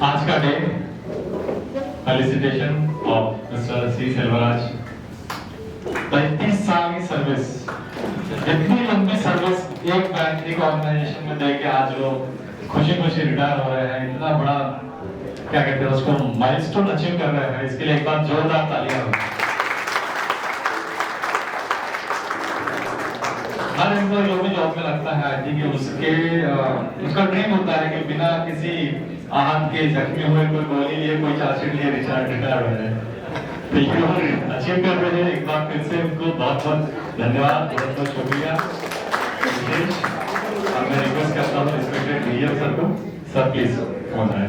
आज का day felicitation of mister सी सेल्वराज। 35 साल की सर्विस, इतनी लंबी सर्विस एक बैंक एक ऑर्गेनाइजेशन में देके आज वो खुशी खुशी रिटायर हो रहे हैं। इतना बड़ा क्या कहते हैं उसको माइलस्टोन अचीव कर रहे हैं, इसके लिए एक बार जोरदार तालियां हो। हर एम्प्लॉय जो भी जॉब में लगता है आईटी के उसका ड्रीम होता है कि बिना किसी आहत के जख्मी हुए कोई गोली लिए कोई चार्जशीट लिए रिटायर हो जाए। तो ये अचीव कर रहे हैं। एक बार फिर से उनको बहुत बहुत धन्यवाद, बहुत बहुत शुक्रिया। और मैं रिक्वेस्ट करता हूँ रिस्पेक्टेड डीएम सर को, सर प्लीज फोन आए।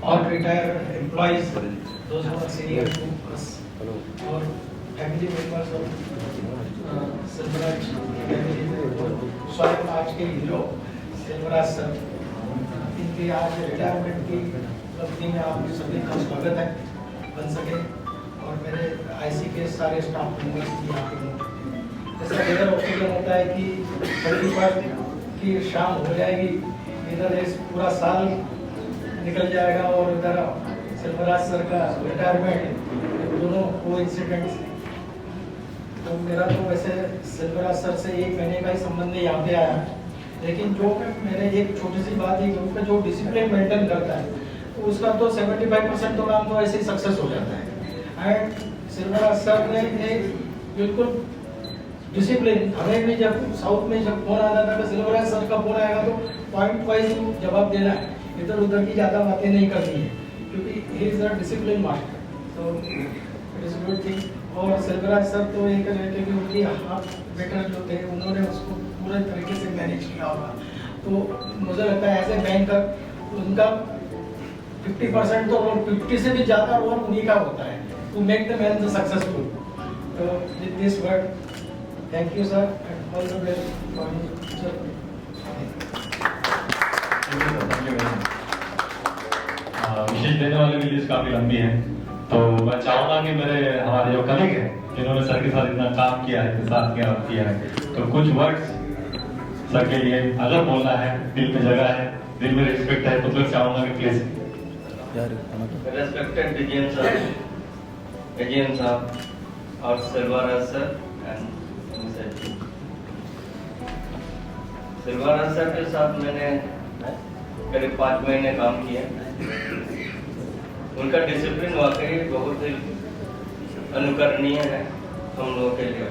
और retired employees, those who are senior to us, और family members of Selvaraj family, स्वयं आज के हीरो सेल्वराज सर, इनके आज रिटायरमेंट की उपलब्धि में आप सभी का स्वागत है बन सके। और मेरे आईसी के सारे स्टाफ मेंबर्स भी यहाँ पे मौजूद। ऐसा इधर ओकेजन होता है कि 31 की शाम हो जाएगी, इधर इस पूरा साल निकल जाएगा और इधर सेल्वराज सर का रिटायरमेंट, दोनों कोइंसिडेंट्स। तो मेरा तो वैसे सेल्वराज सर से 1 महीने का ही संबंध यहाँ पे आया, लेकिन जो मेरे एक छोटी सी बात है कि उनका जो डिसिप्लिन मेंटेन करता है तो उसका तो 75% तो काम तो ऐसे ही सक्सेस हो जाता है। एंड सेल्वराज सर ने एक बिल्कुल डिसिप्लिन, हमें भी जब साउथ में जब फोन आता था कि सेल्वराज सर का फोन आएगा तो पॉइंट वाइज जवाब देना है, इधर उधर की ज़्यादा बातें नहीं करनी है, क्योंकि he is a discipline master. तो इट इज़ गुड थिंग। और सेल्वराज सर तो एक रहते कि उनकी हाथ बेटर जो थे उन्होंने उसको पूरे तरीके से मैनेज किया होगा। तो मुझे लगता है एज ए बैंकर उनका 50% तो 50 से भी ज़्यादा रोल उन्हीं का होता है to make the man successful. तो with this word thank you sir and all the best for future. विशेष देने वाले की लिस्ट काफी लंबी है, तो मैं चाहूंगा कि मेरे हमारे जो कलीग हैं जिन्होंने सर के साथ इतना काम किया है, साथ किया है, तो कुछ वर्ड्स सर के लिए अगर बोलना है, दिल में जगह है, दिल में रिस्पेक्ट है, तो फिर चाहूंगा कि प्लीज। रेस्पेक्टेड एजीएम साहब और Selvaraj sir and Selvaraj sir के साथ मैंने करीब 5 महीने काम किया। उनका डिसिप्लिन वाकई बहुत ही अनुकरणीय है हम लोगों के लिए,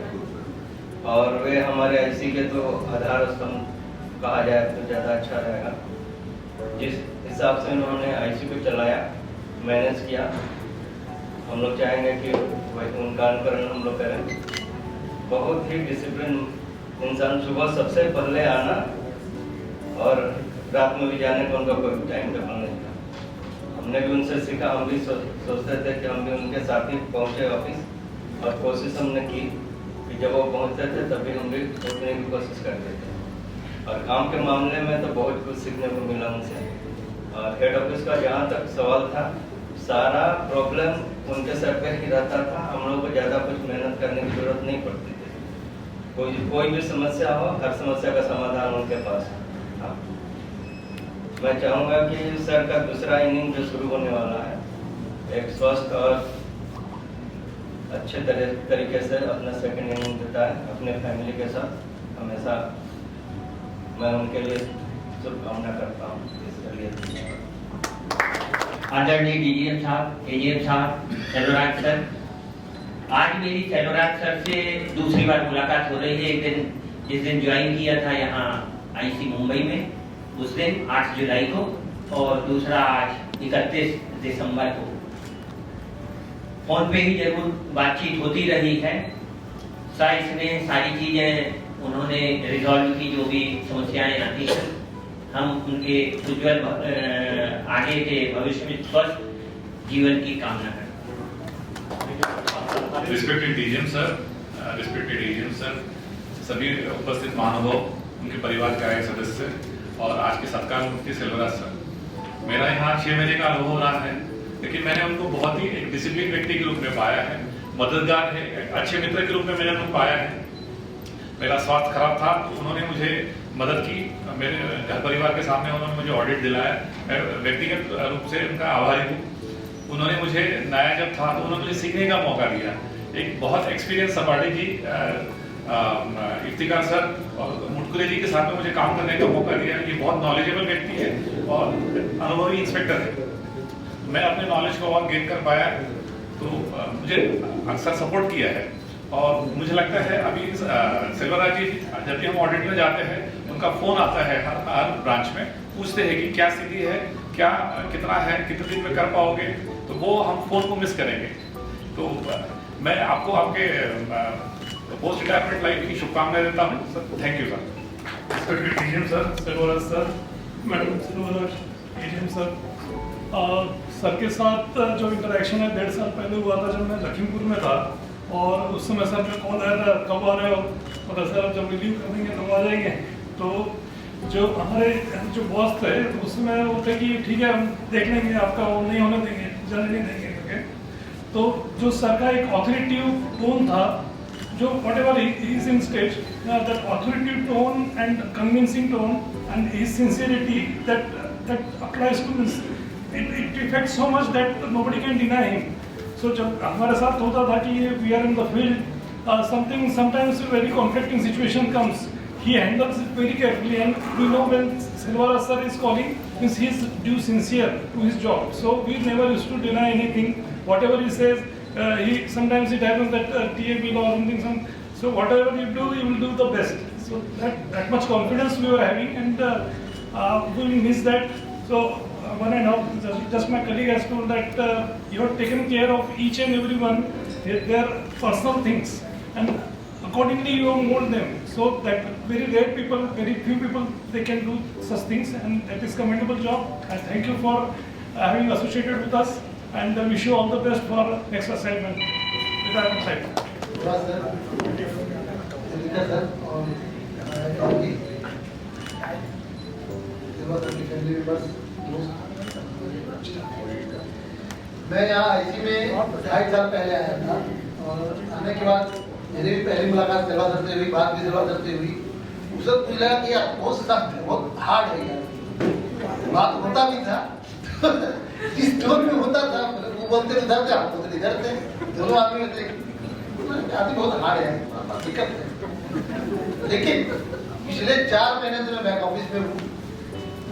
और वे हमारे आईसी के तो आधार स्तंभ कहा जाए तो ज़्यादा अच्छा रहेगा। जिस हिसाब से उन्होंने आईसी को चलाया, मैनेज किया, हम लोग चाहेंगे कि वही उनका अनुकरण हम लोग करें। बहुत ही डिसिप्लिन इंसान, सुबह सबसे पहले आना और रात में भी जाने का उनका कोई टाइम टेबल नहीं था। हमने भी उनसे सीखा, हम भी सोचते थे कि हम भी उनके साथ ही पहुँचे ऑफिस, और कोशिश हमने की कि जब वो पहुँचते थे तभी हम भी पहुँचने की कोशिश करते थे। और काम के मामले में तो बहुत कुछ सीखने को मिला उनसे। और हेड ऑफिस का जहाँ तक सवाल था, सारा प्रॉब्लम उनके सर पे ही रहता था। हम लोग को ज़्यादा कुछ मेहनत करने की जरूरत नहीं पड़ती थी। कोई भी समस्या हो, हर समस्या का समाधान उनके पास था। मैं चाहूँगा कि सर का दूसरा इनिंग जो शुरू होने वाला है, एक स्वस्थ और अच्छे तरीके से अपना सेकंड इनिंग बिताए अपने फैमिली के साथ। हमेशा मैं उनके लिए शुभकामना करता हूँ। इसके लिए आदरणीय डीजीएम साहब, एजीएम साहब, सेल्वराज सर, आज मेरी सेल्वराज सर से दूसरी बार मुलाकात हो रही है। एक दिन जिस दिन ज्वाइन किया था यहाँ आईसी मुंबई में, उस दिन 8 जुलाई को, और दूसरा आज 31 दिसंबर को। फोन पे ही जरूर बातचीत होती रही है। साइंस ने सारी चीजें उन्होंने रिजॉल्व की, जो भी समस्याएं आती हैं। हम उनके उज्जवल आगे के भविष्य में स्वस्थ जीवन की कामना करते हैं। रिस्पेक्टेड डीजीएम सर, सभी उपस्थित महानुभाव, उनके परिवार के आए सदस्य और आज के सत्कार मुफ्ती सेल्वराज सर। मेरा यहाँ 6 महीने का अनुभव रहा है, लेकिन मैंने उनको बहुत ही एक डिसिप्लिन व्यक्ति के रूप में पाया है, मददगार है, अच्छे मित्र के रूप में मैंने उनको पाया है। मेरा स्वास्थ्य खराब था तो उन्होंने मुझे मदद की, मेरे घर परिवार के सामने उन्होंने मुझे ऑडिट दिलाया। मैं व्यक्तिगत रूप से उनका आभारी हूँ। उन्होंने मुझे नया जब था तो उन्होंने मुझे सीखने का मौका दिया। एक बहुत एक्सपीरियंस सपाटी जी, इफ्तिकार सर और मुटकुरे जी के साथ में मुझे काम करने का मौका दिया। ये बहुत नॉलेजेबल व्यक्ति है और अनुभवी इंस्पेक्टर है। मैं अपने नॉलेज को और गेन कर पाया तो मुझे अक्सर सपोर्ट किया है। और मुझे लगता है अभी सेल्वराज जी जब भी हम ऑडिट में जाते हैं उनका फोन आता है हर ब्रांच में, पूछते हैं कि क्या स्थिति है, क्या कितना है, कितने दिन में कर पाओगे, तो वो हम फोन को मिस करेंगे। तो मैं आपको आपके पोस्ट रिटायरमेंट लाइफ की शुभकामनाएं देता हूँ sir. Thank you sir. Inspector DGM sir, Selvaraj sir, madam Selvaraj, DGM sir, sir के साथ जो इंटरेक्शन है 1.5 साल पहले हुआ था जब मैं लखीमपुर में था, और उस समय सर का कॉल आया था कब आ रहे हो, मतलब सर आप जब रिलीव कर देंगे तब आ जाएंगे। तो जो हमारे जो बॉस थे तो उसमें वो थे कि ठीक है हम देख लेंगे, आपका वो नहीं होने देंगे, जाने नहीं देंगे करके। तो जो सर का एक ऑथोरिटिव टोन था, जो whatever he is in stage, that authoritative tone and convincing tone and his sincerity that applies to this, it affects so much that nobody can deny him. So जब हमारे साथ होता था कि ये we are in the field, sometimes a very conflicting situation comes, he handles it very carefully, and we know when Seilvaraj sir is calling means he is due sincere to his job. So we never used to deny anything. Whatever he says, sometimes it happens that TA will or something. So whatever you do, you will do the best. So that much confidence we were having, and we will miss that. So one and all, just my colleague has told that you have taken care of each and everyone, their personal things, and accordingly you have molded them. So that very rare people, very few people, they can do such things, and that is commendable job. And thank you for having associated with us, and wish you all the best for next assignment. Retirement side. मैं यहाँ IC में 2.5 साल पहले आया था, और आने के बाद मेरी भी पहली मुलाकात सेवा सर से हुई, बात भी सेवा सर से हुई। उस वक्त मुझे लगा कि यार बहुत सख्त है, बहुत हार्ड है यार। बात होता भी था इस टोन में होता था, वो बोलते इधर थे, आप बोलते इधर थे, दोनों आदमी थे। आदमी बहुत हार्ड है, दिक्कत है। लेकिन पिछले 4 महीने से मैं बैक ऑफिस में हूँ।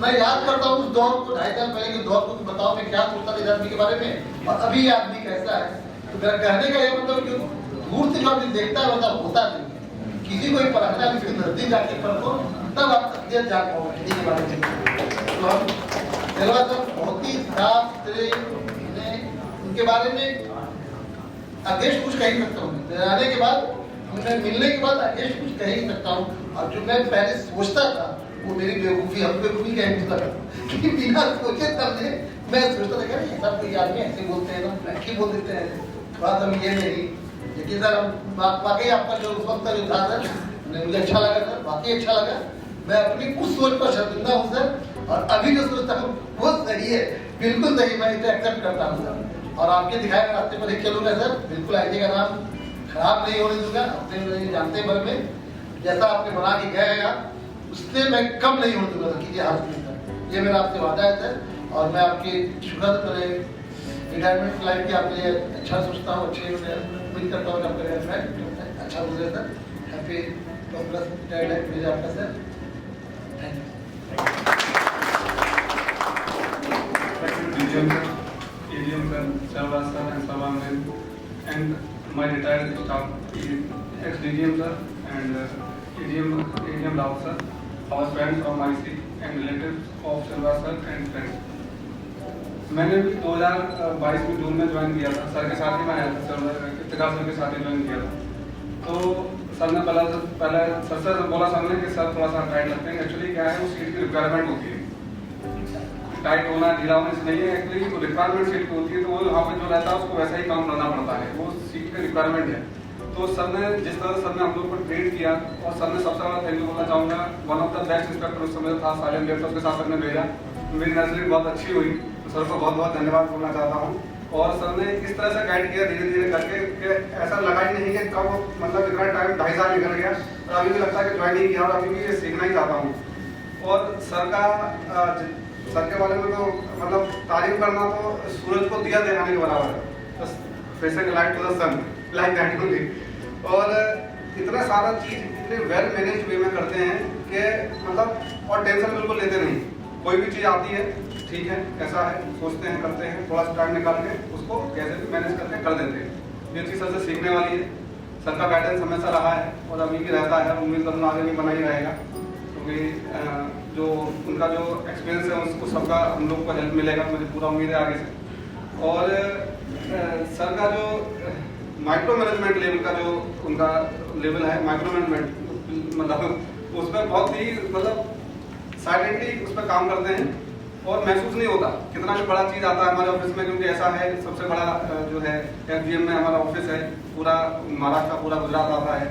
मैं याद करता हूँ उस दौर को, 2.5 साल पहले के दौर को, बताओ मैं क्या सोचता था इस आदमी के बारे में और अभी ये आदमी कैसा है। तो मेरा कहने का ये मतलब कि दूर से जो आदमी देखता है मतलब होता नहीं। किसी को परखना, किसी को नजदीक जाके परखो, तब आप तकदीर जान पाओगे किसी के बारे में। तो हम सेल्वराज सर बहुत ही साफ सुथरे, उनके बारे में अगेंस्ट कुछ कह ही सकता हूँ। आने के बाद, उनसे मिलने के बाद अगेंस्ट कुछ कह ही सकता हूँ। और जो मैं पहले सोचता था वो मेरी बेवकूफ़ी, हम बेवकूफ़ी कह नहीं सकता कि बिना सोचे समझे मैं सोचता था कि सब कोई आदमी ऐसे बोलते हैं ना, फ्रैंकली बोल देते हैं, बात हम ये नहीं। लेकिन सर हम वाकई आपका जो उस वक्त जो था सर, मुझे अच्छा लगा सर, वाकई अच्छा लगा। मैं अपनी उस सोच पर शर्मिंदा हूँ सर, और अभी जो सोचता हूँ वो सही है, बिल्कुल सही, मैं इसे एक्सेप्ट करता हूँ सर। और आपके दिखाए रास्ते पर ही चलूँगा सर, बिल्कुल आईटी का नाम खराब नहीं होने दूंगा। अपने जानते भर में जैसा आपने बना के गए हैं उससे मैं कम नहीं होने दूंगा, कीजिए हाथ में सर, ये मेरा आपसे वादा है सर। और मैं आपकी शुक्र मेरे रिटायरमेंट लाइफ की आपके लिए अच्छा सोचता हूँ, अच्छे उम्मीद करता हूँ कि आपका रिटायरमेंट अच्छा गुजरे sir. Happy plus retired life मुझे आपका sir, thank DGM sir, Selvaraj sir and Savan and my retired staff, ex-DGM sir and ADM Rao sir, our friends from IC and relatives of Seilvaraj sir and friends. मैंने भी 2022 में जून में join किया था, sir के साथ ही मैं आया था, इफ्तिकार सर के साथ ही ज्वाइन किया था। तो सर ने पहले सर बोला सर ने कि सर थोड़ा सा टाइट लगते हैं। एक्चुअली क्या है, वो सीट की रिक्वायरमेंट होती है, टाइट होना ढीला होने से नहीं है, एक्चुअली वो रिक्वायरमेंट सीट की होती है। तो वो वहाँ पे जो रहता है उसको वैसा ही काम करना पड़ता है, वो सीट की रिक्वायरमेंट है। तो सर ने जिस तरह सर ने हम लोग को ट्रेन किया, और सर ने सबसे बड़ा थैंक यू बोलना चाहूँगा, one of the best inspector उस समय था, साइलेंट देव, उसके साथ सर ने भेजा, मेरी नर्सरी बहुत अच्छी हुई, तो सर को बहुत बहुत धन्यवाद बोलना चाहता हूँ। और सर ने इस तरह से गाइड किया धीरे धीरे करके कि ऐसा लगा ही नहीं कि कब मतलब इतना टाइम 2.5 साल निकल गया और अभी भी लगता है कि ज्वाइन ही किया और अभी भी ये सीखना ही चाहता हूँ। और सर के बारे में तो मतलब तारीफ करना तो सूरज को दिया दिखाने के बराबर है, बस facing light to the sun like that only. और इतना सारा चीज़ इतने वेल मैनेज वे में करते हैं कि मतलब और टेंशन बिल्कुल लेते नहीं। कोई भी चीज़ आती है ठीक है कैसा है सोचते हैं करते हैं, थोड़ा सा टाइम निकाल के उसको कैसे भी मैनेज करके कर देते हैं। ये चीज़ सबसे सीखने वाली है। सर का गाइडेंस हमेशा रहा है और अभी भी रहता है, उम्मीद करूँगा आगे भी बना ही रहेगा, क्योंकि जो उनका जो एक्सपीरियंस है उसको सबका हम लोग को हेल्प मिलेगा, मुझे पूरा उम्मीद है आगे से। और सर का जो माइक्रो मैनेजमेंट लेवल का जो उनका लेवल है, माइक्रो मैनेजमेंट मतलब उसमें बहुत ही मतलब साइलेंटली उस पर काम करते हैं और महसूस नहीं होता कितना भी बड़ा चीज़ आता है हमारे ऑफिस में, क्योंकि ऐसा है सबसे बड़ा जो है FGM में हमारा ऑफिस है, पूरा महाराष्ट्र पूरा गुजरात आता है,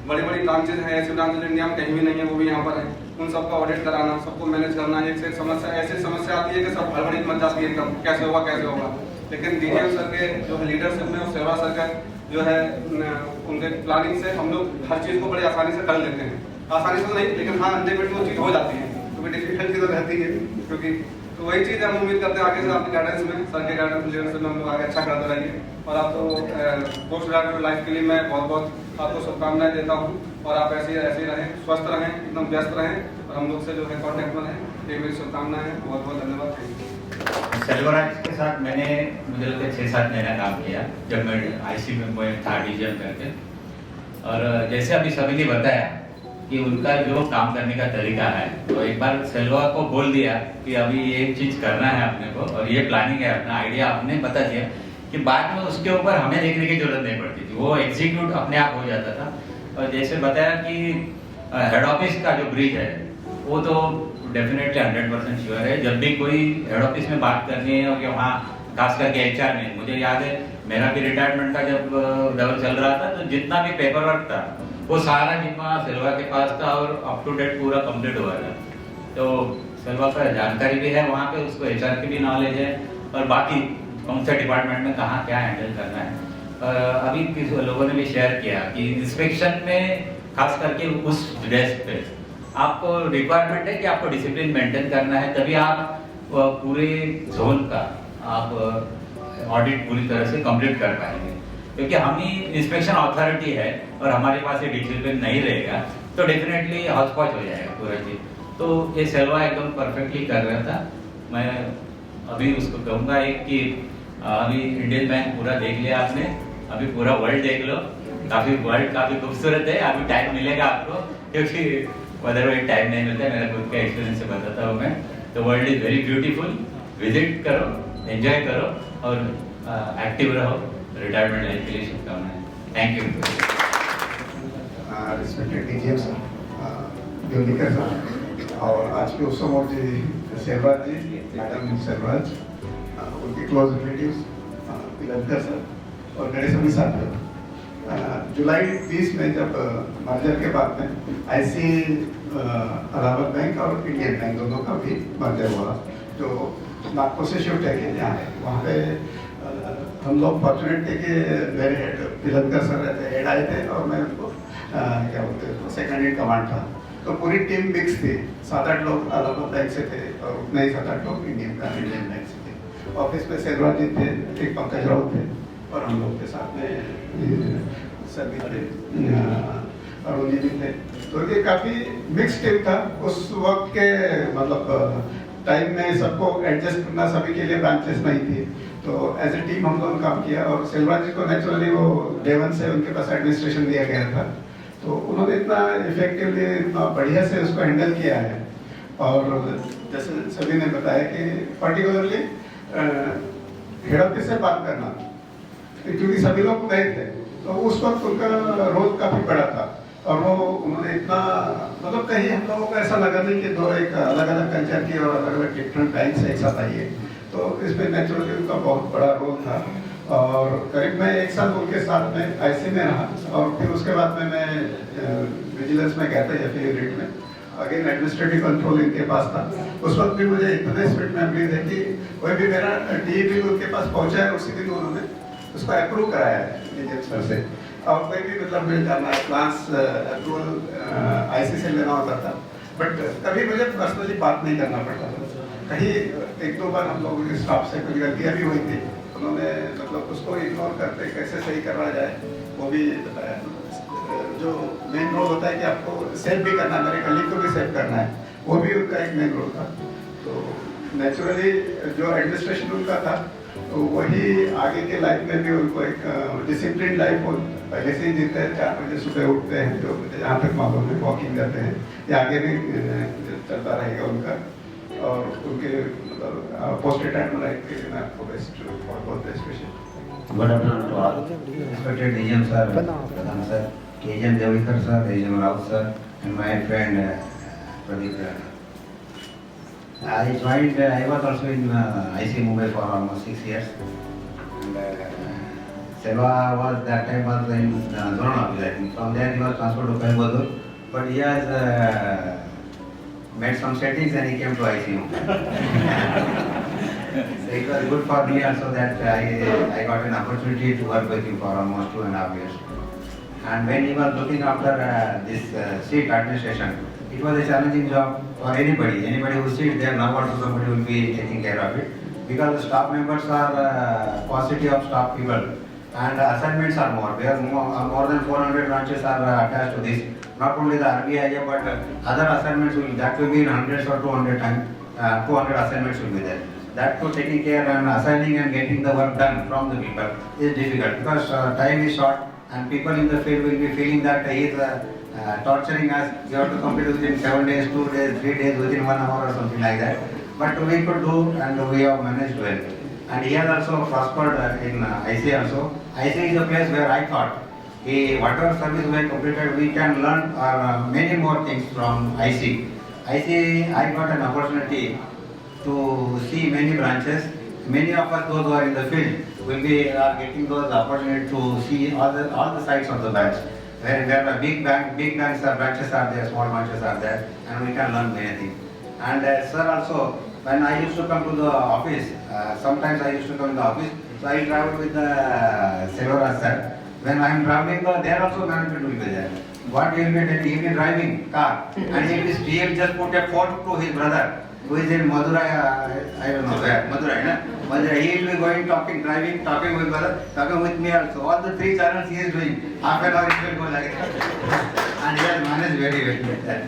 बड़ी बड़ी ब्रांचेज हैं, ऐसी ब्रांचेज इंडिया में कहीं भी नहीं है, वो भी यहाँ पर है। उन सबका ऑडिट कराना, सबको मैनेज करना, एक से एक समस्या ऐसी समस्या आती है कि सब हड़बड़ी मच जाती है एकदम कैसे होगा। लेकिन DGM सर के जो है लीडरशिप में और सेवा सर का जो है उनके प्लानिंग से हम लोग हर चीज़ को बड़ी आसानी से कर लेते हैं। आसानी से नहीं, लेकिन हाँ अल्टीमेटली वो चीज़ हो जाती है, क्योंकि डिफिकल्ट चीज़ तो रहती है। क्योंकि तो वही चीज़ हम उम्मीद करते हैं आगे से आपके गाइडेंस में, सर के गाइडेंस लीडरशिप में हम लोग आगे अच्छा करते रहिए। और आप तो पोस्ट ग्रेजुएट लाइफ के लिए मैं बहुत बहुत आपको शुभकामनाएं देता हूँ और आप ऐसे ही रहें, स्वस्थ रहें, एकदम व्यस्त रहें और हम लोग से जो है कॉन्टेक्ट में रहें, ये मेरी शुभकामनाएं हैं। बहुत बहुत धन्यवाद, थैंक यू। सेल्वराज के साथ मैंने मुझे लगता है 6-7 महीना काम किया जब मैं IC में था DGM करके। और जैसे अभी सभी ने बताया कि उनका जो काम करने का तरीका है, तो एक बार सेल्वा को बोल दिया कि अभी ये चीज़ करना है अपने को और ये प्लानिंग है, अपना आइडिया आपने बता दिया कि बाद में उसके ऊपर हमें देखने की जरूरत नहीं पड़ती थी, वो एग्जीक्यूट अपने आप हो जाता था। और जैसे बताया कि हेड ऑफिस का जो ब्रिज है वो तो डेफिनेटली 100% श्योर है। जब भी कोई हेड ऑफिस में बात करनी है और वहाँ खास करके HR में, मुझे याद है मेरा भी रिटायरमेंट का जब दौर चल रहा था तो जितना भी पेपर वर्क था वो सारा जितना सेल्वा के पास था और अप टू डेट पूरा कंप्लीट हुआ था। तो सेल्वा का जानकारी भी है वहाँ पे, उसको HR की भी नॉलेज है और बाकी कौन से डिपार्टमेंट में कहाँ क्या हैंडल करना है। अभी किस लोगों ने भी शेयर किया कि इंस्पेक्शन में खास करके उस डेस्क पे आपको रिक्वायरमेंट है कि आपको डिसिप्लिन मेंटेन करना है, तभी आप पूरे जोन का आप ऑडिट पूरी तरह से कंप्लीट कर पाएंगे। क्योंकि हम ही इंस्पेक्शन अथॉरिटी है और हमारे पास ये डिसिप्लिन नहीं रहेगा तो डेफिनेटली हौच पौच हो जाएगा पूरा चीज। तो ये सेल्वा एकदम परफेक्टली कर रहा था। मैं अभी उसको कहूँगा एक कि अभी इंडियन बैंक पूरा देख लिया आपने, अभी पूरा वर्ल्ड देख लो, वर्ल्ड काफी खूबसूरत है। अभी टाइम मिलेगा आपको, क्योंकि अदरवाइज टाइम नहीं मिलता है, मेरा खुद का एक्सपीरियंस से बताता हूँ मैं। तो world is very beautiful, visit करो, एंजॉय करो और एक्टिव रहो। रिटायरमेंट लाइफ के लिए शुभकामनाएं। Thank you. Respected DGM sir, Jonikar sir और आज के उत्सव जी सेलवाज जी, मैडम सेलवाज, उनके क्लोज रिलेटिव्स पिलंकर सर और मेरे सभी साथियों। जुलाई 20 में जब मर्जर के बाद में IC इलाहाबाद बैंक और इंडियन बैंक दोनों का भी मर्जर हुआ, जो नागपुर से शिफ्ट है कि यहाँ है, वहाँ पे हम लोग फॉर्चुनेट थे कि मेरे हेड पिलंकर सर रहते, हेड आए थे और मैं उनको क्या बोलते हैं सेकंड इन कमांड था। तो पूरी टीम मिक्स थी, 7-8 लोग इलाहाबाद बैंक से थे और उतने ही 7-8 लोग इंडियन बैंक से थे। ऑफिस में सेलवाज जी थे, एक पंकज राउत थे और हम लोग के साथ में सभी थे, अरुण जी भी थे। तो ये काफ़ी मिक्स टीम था उस वक्त के, मतलब टाइम में सबको एडजस्ट करना सभी के लिए ब्रांचेस नहीं थी। तो एज ए टीम हम लोगों काम किया और सेलवाज जी को नेचुरली वो डे 1 से उनके पास एडमिनिस्ट्रेशन दिया गया था, तो उन्होंने इतना इफेक्टिवली इतना बढ़िया से उसको हैंडल किया है। और जैसे सभी ने बताया कि पर्टिकुलरली हेड ऑफिस से बात करना, क्योंकि सभी लोग नए थे तो उस वक्त उनका रोल काफ़ी बड़ा था और वो उन्होंने इतना, मतलब कहीं हम लोगों को ऐसा लगा नहीं कि दो एक अलग अलग कल्चर की और अलग अलग डिफरेंट बैंक से एक साथ आइए। तो इसमें नेचुरली उनका बहुत बड़ा रोल था और करीब मैं 1 साल उनके साथ में IC में रहा और फिर उसके बाद में मैं विजिलेंस में गया था FA यूनिट में। अगेन एडमिनिस्ट्रेटिव कंट्रोल इनके पास था। उस वक्त भी मुझे इतने स्वीट मेमोरीज है कि कोई भी मेरा डी बिल उनके पास पहुंचा है, उसी दिन उन्होंने उसको अप्रूव कराया है डीजीएम सर से। और कोई भी मतलब मुझे जाना प्लान्स अप्रूवल आईसी से लेना होता था, बट कभी मुझे पर्सनली बात नहीं करना पड़ता था। कहीं एक दो बार हम लोगों के स्टाफ से कुछ गलतियाँ भी हुई थी, उन्होंने मतलब उसको इग्नोर करते कैसे सही करना जाए वो भी बताया। जो मेन रोल होता है कि आपको सेव भी करना है, मेरे कलीग को भी सेव करना है, वो भी उनका एक मेन रोल था। तो नेचुरली जो एडमिनिस्ट्रेशन उनका था तो वही आगे के लाइफ में भी उनको एक डिसिप्लिन लाइफ पहले से ही जीते हैं। 4 बजे सुबह उठते हैं, जो जहाँ तक मालूम है वॉकिंग करते हैं, ये आगे भी चलता रहेगा उनका। और उनके मतलब पोस्ट रिटायरमेंट लाइफ के लिए मैं आपको बेस्ट बहुत best wish. Good afternoon to all. Respected DGM sir, Pradhan sir, KGM Devlikar sir, DGM Rao sir, and my friend Pradeep. I joined. I was also in IC Mumbai for almost 6 years. And Selva was that time was in zonal office. I think from there he was transferred to Coimbatore, but he has made some settings and he came to ICU. So it was good for me also that I got an opportunity to work with him for almost 2.5 years. And when he was looking after this seat administration, it was a challenging job for anybody who sits there. Now also somebody will be taking care of it, because the staff members are paucity of staff people and assignments are more. We are more than 400 branches are attached to this. Not only the RBI but other assignments will be in hundreds or 200 times. 200 assignments will be there. That to taking care and assigning and getting the work done from the people is difficult, because time is short and people in the field will be feeling that he is torturing us. You have to complete within 7 days, 2 days, 3 days, within 1 hour or something like that. But we could do and we have managed well. And he has also prospered in IC also. IC is a place where I thought whatever service we have completed, we can learn many more things from IC. IC, I got an opportunity to see many branches. Many of us, those who are in the field, are getting those opportunity to see all the sides of the banks. Where there are big banks, branches are there, small branches are there, and we can learn many things. And sir also, when I used to come to the office, sometimes I used to come to the office, so I travel with the Selvara sir. When I am traveling, there also management will be there. What he will be doing? He will be driving car, and he will just put a phone to his brother, who is in Madurai, I don't know where, Madurai, na? Madurai. He will be going, driving, talking with brother, talking with me also. All the 3 channels he is doing. Half an hour it will go like that. And he has managed very well with that.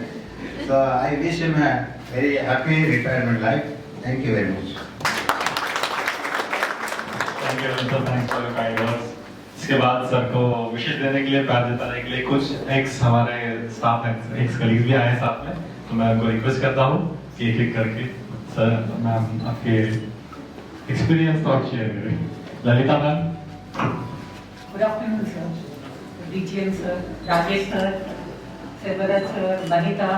So I wish him a very happy retirement life. Thank you very much. Thank you, sir. Thanks for your kind words. इसके बाद sir को विशेष देने के लिए, प्यार जताने के लिए कुछ एक्स हमारे स्टाफ हैं, एक्स कलीग भी आए साथ में, तो मैं उनको रिक्वेस्ट करता हूँ कि एक करके सर मैम आपके एक्सपीरियंस तो शेयर करें। Lalita ma'am. Good afternoon, sir. DGM sir, Rajesh sir, Selvaraj sir, Vanita.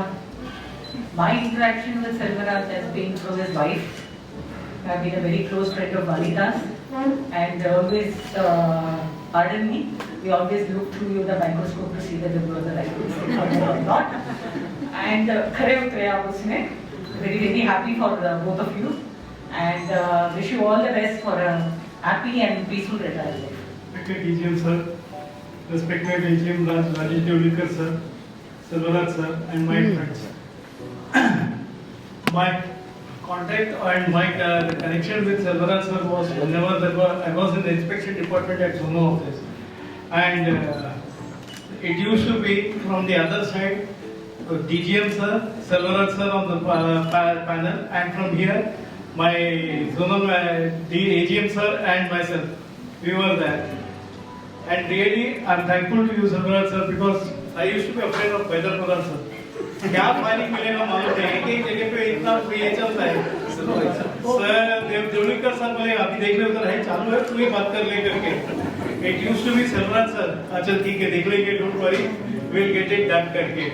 My interaction with Selvaraj has been through his wife. I have been a very close friend of Vanita's, and always, pardon me, we always look through the microscope to see whether there was a right mistake or not. And खरे उतरे आप उसमें. Very happy for both of you, and wish you all the best for a happy and peaceful retirement. Respected DGM sir, respected DGM Rajesh Devlikar sir, Selvaraj sir, and my friends. My contact and my connection with Selvaraj sir was whenever I was in the inspection department at Zono office, and it used to be from the other side, DGM sir, Selvaraj sir on the panel, and from here my zonal AGM sir and myself, we were there. And really I'm thankful to you Selvaraj sir, because I used to be afraid of Vaidar Pradhan sir. क्या filing मिलेगा मालूम नहीं, एक जगह पे इतना ये चलता है सर देवलीकर सर बोले अभी देख ले उधर है चालू है, तू ही बात कर ले करके। It used to be Selvaraj sir, अच्छा ठीक है देख लेंगे, don't worry, we'll get it done करके।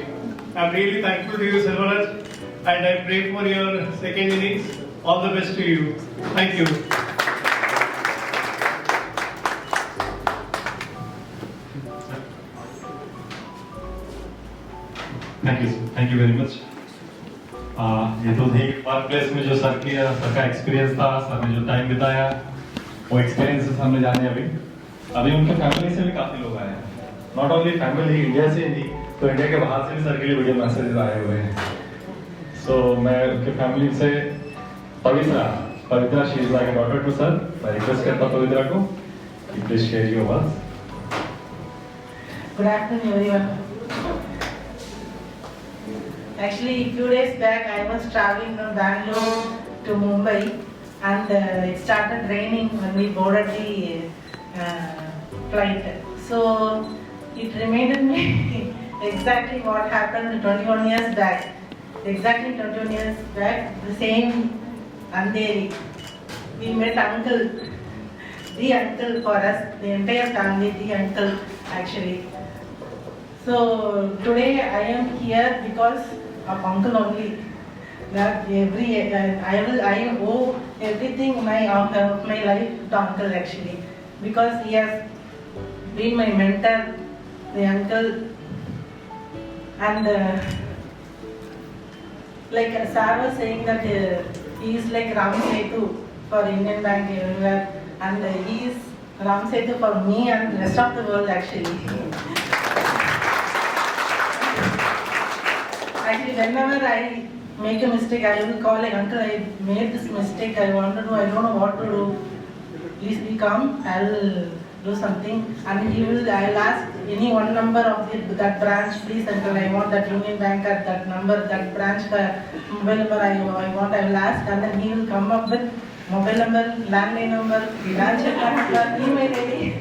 I'm really thankful to you Selvaraj, and I pray for your second innings. All the best to you. Thank you. Thank you very much. ये तो थी work place में जो sir का experience था, sir ने जो टाइम बिताया, वो एक्सपीरियंस हमने जाने अभी उनके फैमिली से भी काफ़ी लोग आए हैं। नॉट ओनली फैमिली इंडिया से ही, तो इंडिया के बाहर से भी सर के लिए वीडियो मैसेजेस आए हुए हैं। सो मैं उनके फैमिली से Pavitra she is like a daughter to sir. मैं रिक्वेस्ट करता हूं पवित्रा को कि please share your words. Good afternoon, everyone. Actually, a few days back, I was traveling from Bangalore to Mumbai, and it started raining when we boarded the flight. So it reminded me exactly what happened 21 years back. Exactly 21 years back, the same Andheri. We met uncle, the uncle for us, the entire family, the uncle actually. So today I am here because of uncle only. That I owe everything of my life to uncle actually, because he has been my mentor, the uncle, and like Sir was saying that he is like Ram Setu for Indian Bank everywhere, and he is Ram Setu for me and the rest of the world actually. Actually, whenever I make a mistake, I will call like, uncle, I made this mistake, I want to do, I don't know what to do. Please be calm, I'll do something. And I'll ask any one number of that branch, please uncle, I want that Union Bank at that number, that branch mobile number I want, I will ask, and then he will come up with mobile number, landline number, branch account number, email ID,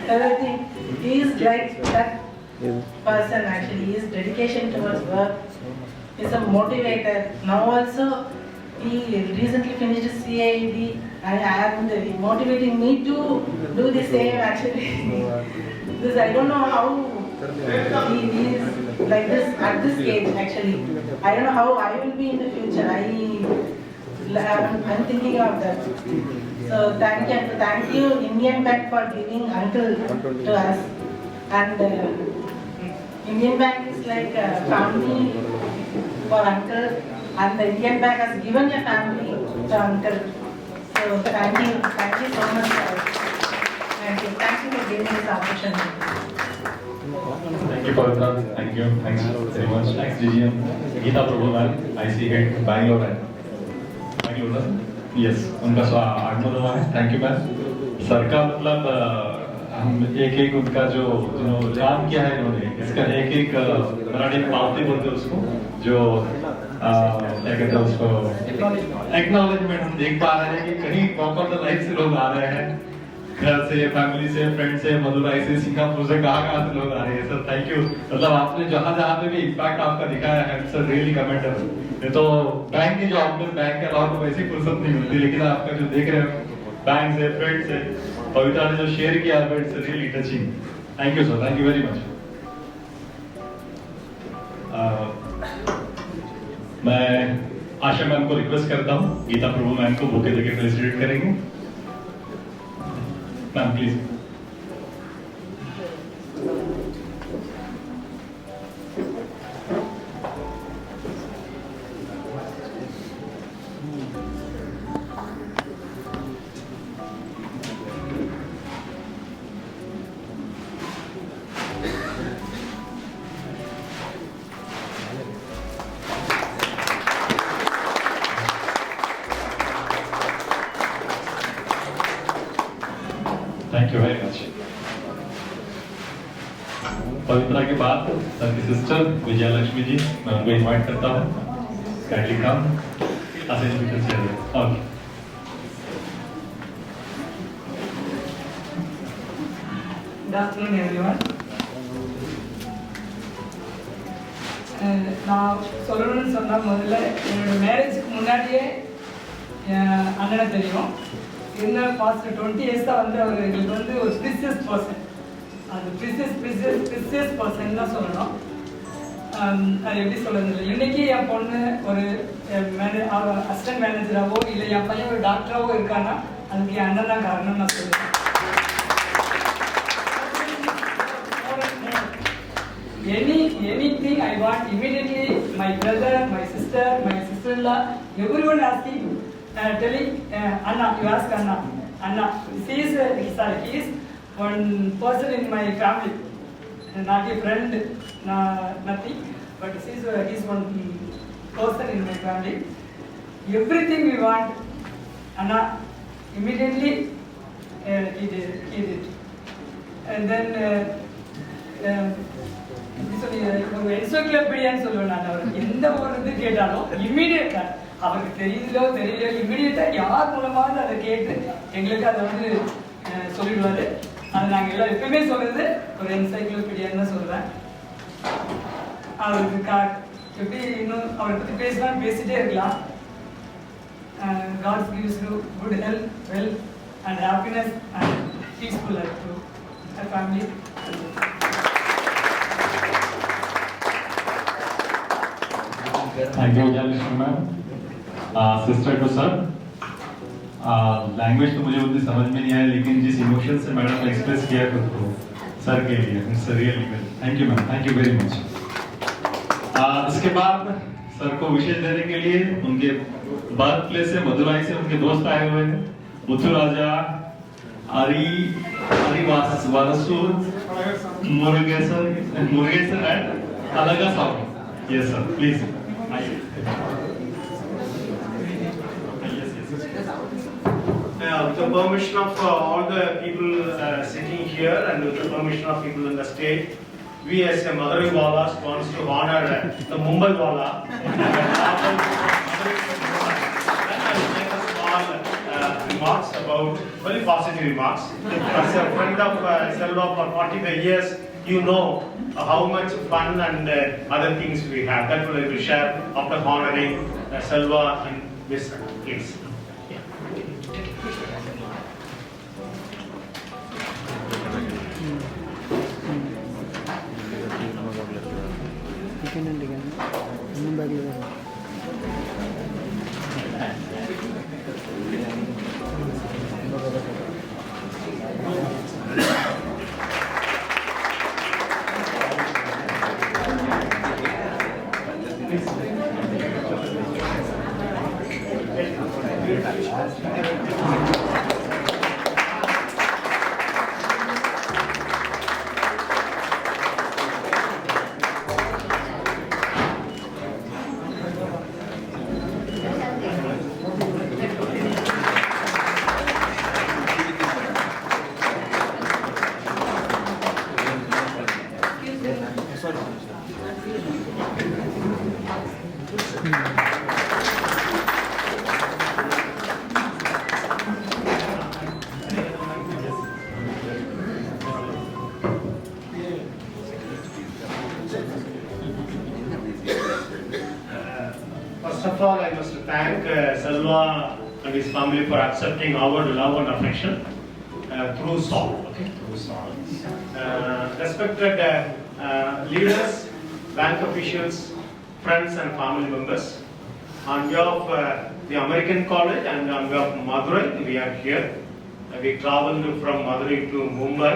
everything. He is like that person actually, his dedication towards work is a motivator. Now also, he recently finished his CID and motivating me to do the same actually. This I don't know how he is like this at this age actually. I don't know how I will be in the future. I'm thinking of that. So thank you Indian Bank for giving uncle to us. And Indian Bank is like a family for uncle, and the Indian Bank has given a family to uncle. So thank you so much, sir. Thank you for giving this opportunity. Thank you, Pavitra. Thanks very much. Thanks, GGM. Geeta Prabhu ma'am, IC head, Bangalore ना? Yes, उनका आगमन हुआ है. Thank you ma'am. Sir का मतलब हम एक उनका जो काम किया है इन्होंने, इसका एक मराठी में पावती बोलते हैं उसको, जो क्या कहते हैं उसको, एक्नॉलेजमेंट हम देख पा रहे हैं कि कहीं वॉक ऑफ द लाइफ से लोग आ रहे हैं, घर से, फैमिली से, फ्रेंड से, मदुराई से, सिंगापुर से, कहाँ से लोग आ रहे हैं। सर थैंक यू, मतलब आपने जहाँ पे भी इम्पैक्ट आपका दिखाया है सर, रियली कमेंडेबल। ये तो बैंक की जॉब में बैंक के अलावा तो वैसी फुर्सत नहीं मिलती, लेकिन आपका जो देख रहे हो बैंक से, फ्रेंड से, पवित्रा ने जो शेयर किया है, it's really touching. Thank you sir, thank you very much. मैं आशा मैम को रिक्वेस्ट करता हूँ, गीता प्रभु मैम को बुके देके फेलिसिटेट करेंगे। Ma'am please. Thank you very much. Pavitra के बाद सर की सिस्टर विजया लक्ष्मी जी, मैं उनको इनवाइट करता हूँ, काइंडली कम। आशीष जी कैसे हैं? ओके। Good afternoon, everyone. நான் சொல்லணும்னு சொன்னா முதல்ல என்னோட மேரேஜுக்கு முன்னாடியே அண்ணனை தெரியும். என்ன பாஸ்ட் 20 இயர்ஸ் தான் வந்து அவர் எங்களுக்கு வந்து ஒரு ப்ரிசியஸ் பர்சன். அது ப்ரிசியஸ் பர்சன் தான் சொல்லணும். அது எப்படி சொல்றது, இன்னைக்கு என் பொண்ணு ஒரு அசிஸ்டன்ட் மேனேஜராகவோ இல்லை என் பையன் ஒரு டாக்டராகவோ இருக்கான்னா அதுக்கு என் அண்ணன் தான் காரணம் நான் சொல்லுவேன். anything I want immediately. My brother, my sister-in-law, everyone asking, telling Anna. You ask Anna. Anna, he is one person in my family, not a friend, nothing, but he is one person in my family. Everything we want, Anna immediately he did. And then என்சைக்ளோபீடியான்னு சொல்லுவேன் நான். அவர் எந்த ஒரு இது கேட்டாலும் இம்மீடியட்டா அவருக்கு தெரியலையோ இம்மீடியட்டா யார் மூலமாவது அதை கேட்டு எங்களுக்கு அதை வந்து சொல்லிடுவாரு. அது நாங்கள் எல்லாம் எப்பயுமே சொல்றது ஒரு என்சைக்ளோபீடியான்னு தான் சொல்றேன். அவருக்கு எப்படி இன்னும் அவரை பற்றி பேசிட்டே இருக்கலாம். God gives you good health, wealth and happiness and peaceful life to a family. Thank you, Jalishmi ma'am. Sister to sir. Language तो मुझे उतनी समझ में नहीं आया, लेकिन जिस इमोशन से मैडम ने एक्सप्रेस किया खुद को सर के लिए, it's really well. Thank you ma'am, thank you very much. इसके बाद सर को विशेष देने के लिए उनके बर्थ प्लेस से मदुराई से उनके दोस्त आए हुए हैं. मुथुराजा वारसूर मुरुगेसन एंड अलगा साहब. Yes sir, please with the permission of all the people sitting here and with the permission of people in the state, we as a Madurai Walas wants to honor the Mumbai Wala. Remarks about very positive remarks. As a friend of Selva for 45 years, you know how much fun and other things we have. That will I will share after honoring Selva and this, please. First of all, I must thank Selva and his family for accepting our love and affection through song. Okay, through song. Respected leaders, bank officials, friends and family members, on behalf of the American College and on behalf of Madurai, we are here. We traveled from Madurai to Mumbai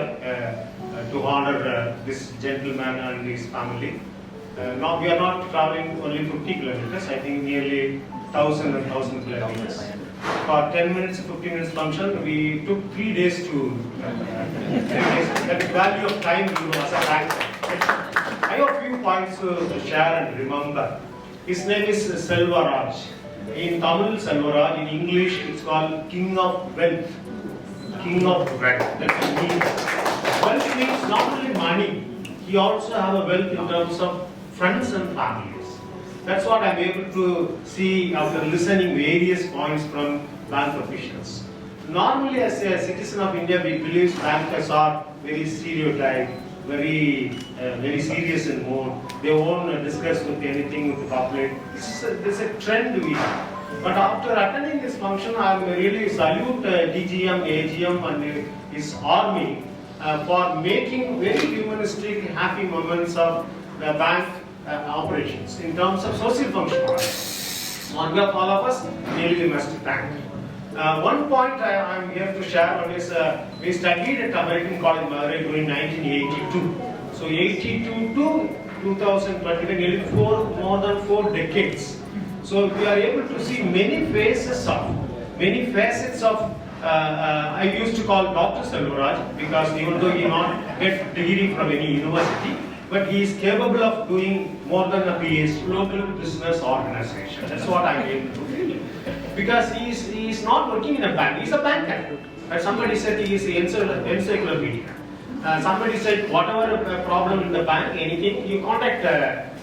to honor this gentleman and his family. Now we are not traveling only 50 kilometers, I think nearly 1,000 and 1,000 kilometers. For 10 minutes, 15 minutes function, we took 3 days to that value of time you as a banker. I have a few points to share and remember. His name is Selva Raj. In Tamil, Selva Raj, in English it's called King of Wealth. King of Wealth. That's what it means. Wealth means not only money, he also have a wealth in terms of friends and families. That's what I'm able to see after listening various points from bank officials. Normally, as a citizen of India, we believe bankers are very stereotyped, very serious in mood. They won't discuss with anything with the public. This is a trend we have. But after attending this function, I really salute DGM, AGM and his army for making very humanistic, happy moments of the bank operations in terms of social function. On behalf of all of us, really we must thank. One point I am here to share is we studied at American College Madurai during 1982. So 82 to 2020, nearly more than 4 decades. So we are able to see many facets of I used to call Dr. Selvaraj because even though he not get degree from any university, but he is capable of doing more than a PhD, global business organization. That's what I'm able to feel. Because he is not working in a bank, he's a banker. Somebody said he is the encyclopedia. Somebody said whatever problem in the bank, anything, you contact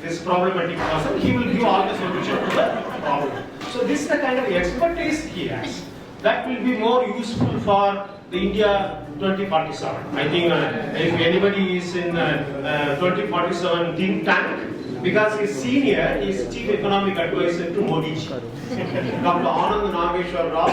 this problematic person, he will give all the solution to the problem. So this is the kind of expertise he has. That will be more useful for the India 2047. I think if anybody is in 2047 think tank, because his senior is Chief Economic Advisor to Modi ji. Dr. Anand Nageshwar Rao,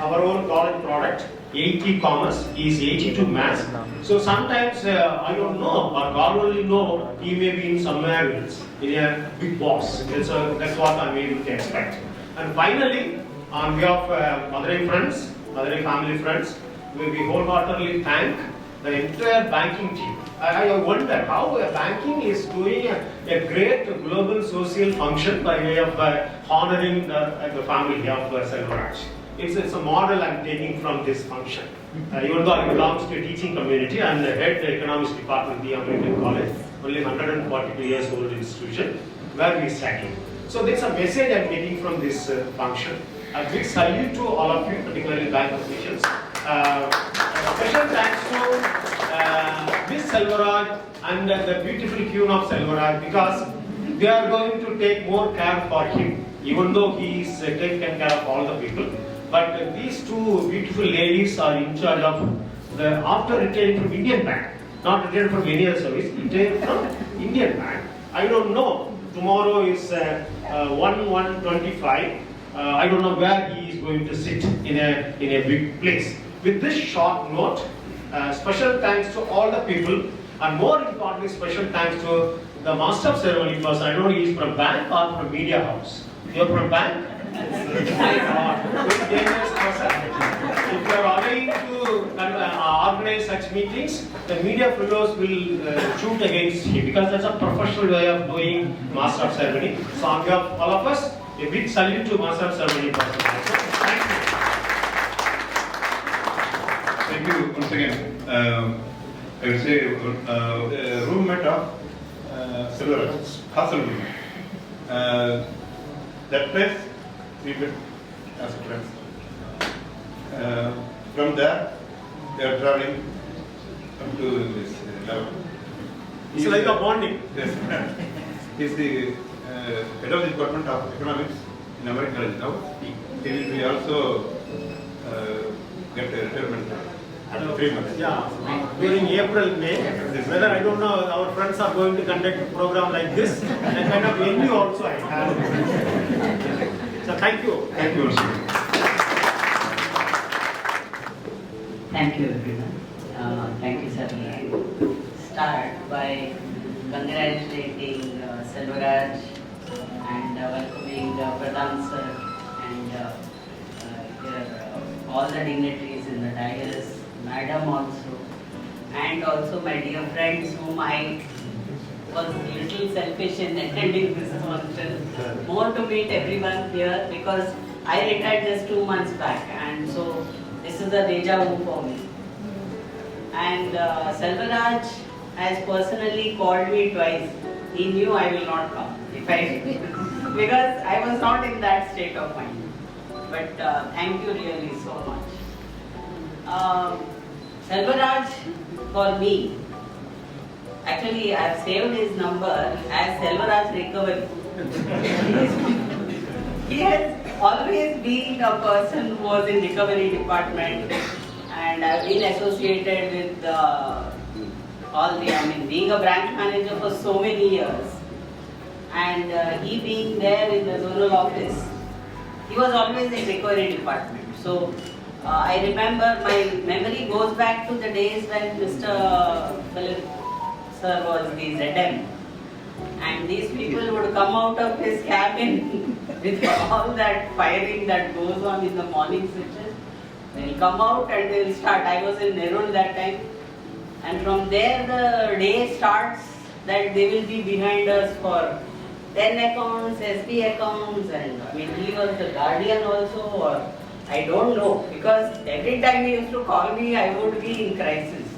our own college product, 80 commerce, he is 82 maths. So sometimes I don't know, or God only know, he may be in somewhere else, in a big boss. That's what I'm able to expect. And finally, on behalf of Madurai friends, Madurai family friends, we wholeheartedly thank the entire banking team. I wonder how banking is doing a great global social function by way of honoring the family of Selvaraj. It's a model I'm taking from this function. Even though I belong to a teaching community, I'm the head the economics department of the American College, only 142 years old institution, where we study. So there's a message I'm getting from this function. A big salute to all of you, particularly bank officials. Special thanks to Miss Selvaraj and the beautiful queen of Selvaraj, because they are going to take more care for him, even though he is taking care of all the people. But these two beautiful ladies are in charge of after retiring from Indian Bank, not retired from any other service, retired from Indian Bank. I don't know, tomorrow is 1/1/25. I don't know where he is going to sit in a big place. With this short note, special thanks to all the people, and more importantly, special thanks to the master of ceremony person. I don't know he is from bank or from media house. You are from bank? My God, very dangerous person. If you are allowing to organize such meetings, the media fellows will shoot against him, because that's a professional way of doing master of ceremony. So on behalf of all of us, a big salute to master of ceremony person. Thank you. Thank you once again. I would say roommate of Selvaraj, hostel roommate. That place we met as friends. From there, they are traveling up to this level. It's like a bonding. Yes. He is the head of the Department of Economics in American College now. He will be also get a retirement after 3 months. Yeah, during April, May. Whether I don't know, our friends are going to conduct a program like this. That kind of envy also I have. So thank you. Thank you. Thank you, everyone. Thank you, sir. Start by congratulating Selvaraj and welcoming Pradhan sir and all the dignitaries in the dais, madam also, and also my dear friends whom I was a little selfish in attending this function. More to meet everyone here because I retired just 2 months back, and so this is a deja vu for me. And Selvaraj has personally called me twice. He knew I will not come because I was not in that state of mind. But thank you really so much. Selvaraj, for me, actually I have saved his number as Selvaraj Recovery. He has always been a person who was in recovery department, and I've been associated with being a branch manager for so many years, and he being there in the zonal office, he was always in recovery department. So I remember, my memory goes back to the days when Mr. Philip sir was the ZM, and these people would come out of his cabin with all that firing that goes on in the morning switches. They'll come out and they'll start. I was in Nerul that time, And from there the day starts that they will be behind us for 10 accounts, SB accounts, and I mean he was the guardian also, or I don't know, because every time he used to call me I would be in crisis.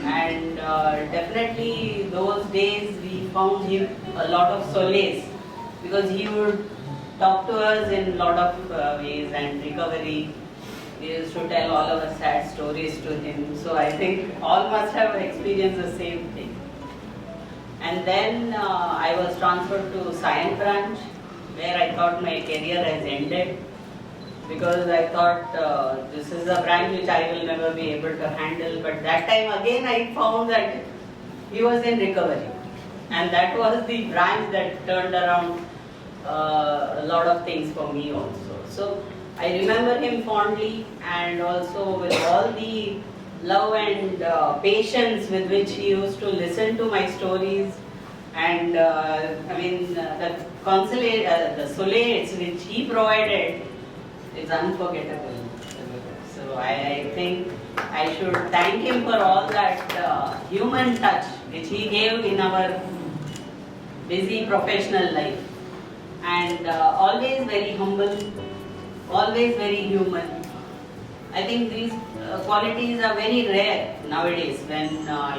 And definitely those days we found him a lot of solace, because he would talk to us in a lot of ways, and recovery. We used to tell all of us sad stories to him. So I think all must have experienced the same thing. And then I was transferred to Sion branch, where I thought my career has ended, because I thought this is a branch which I will never be able to handle. But that time again I found that he was in recovery, and that was the branch that turned around a lot of things for me also. So I remember him fondly, and also with all the love and patience with which he used to listen to my stories, and I mean the solace which he provided is unforgettable. So I think I should thank him for all that human touch which he gave in our busy professional life, and always very humble, always very human. I think these qualities are very rare nowadays when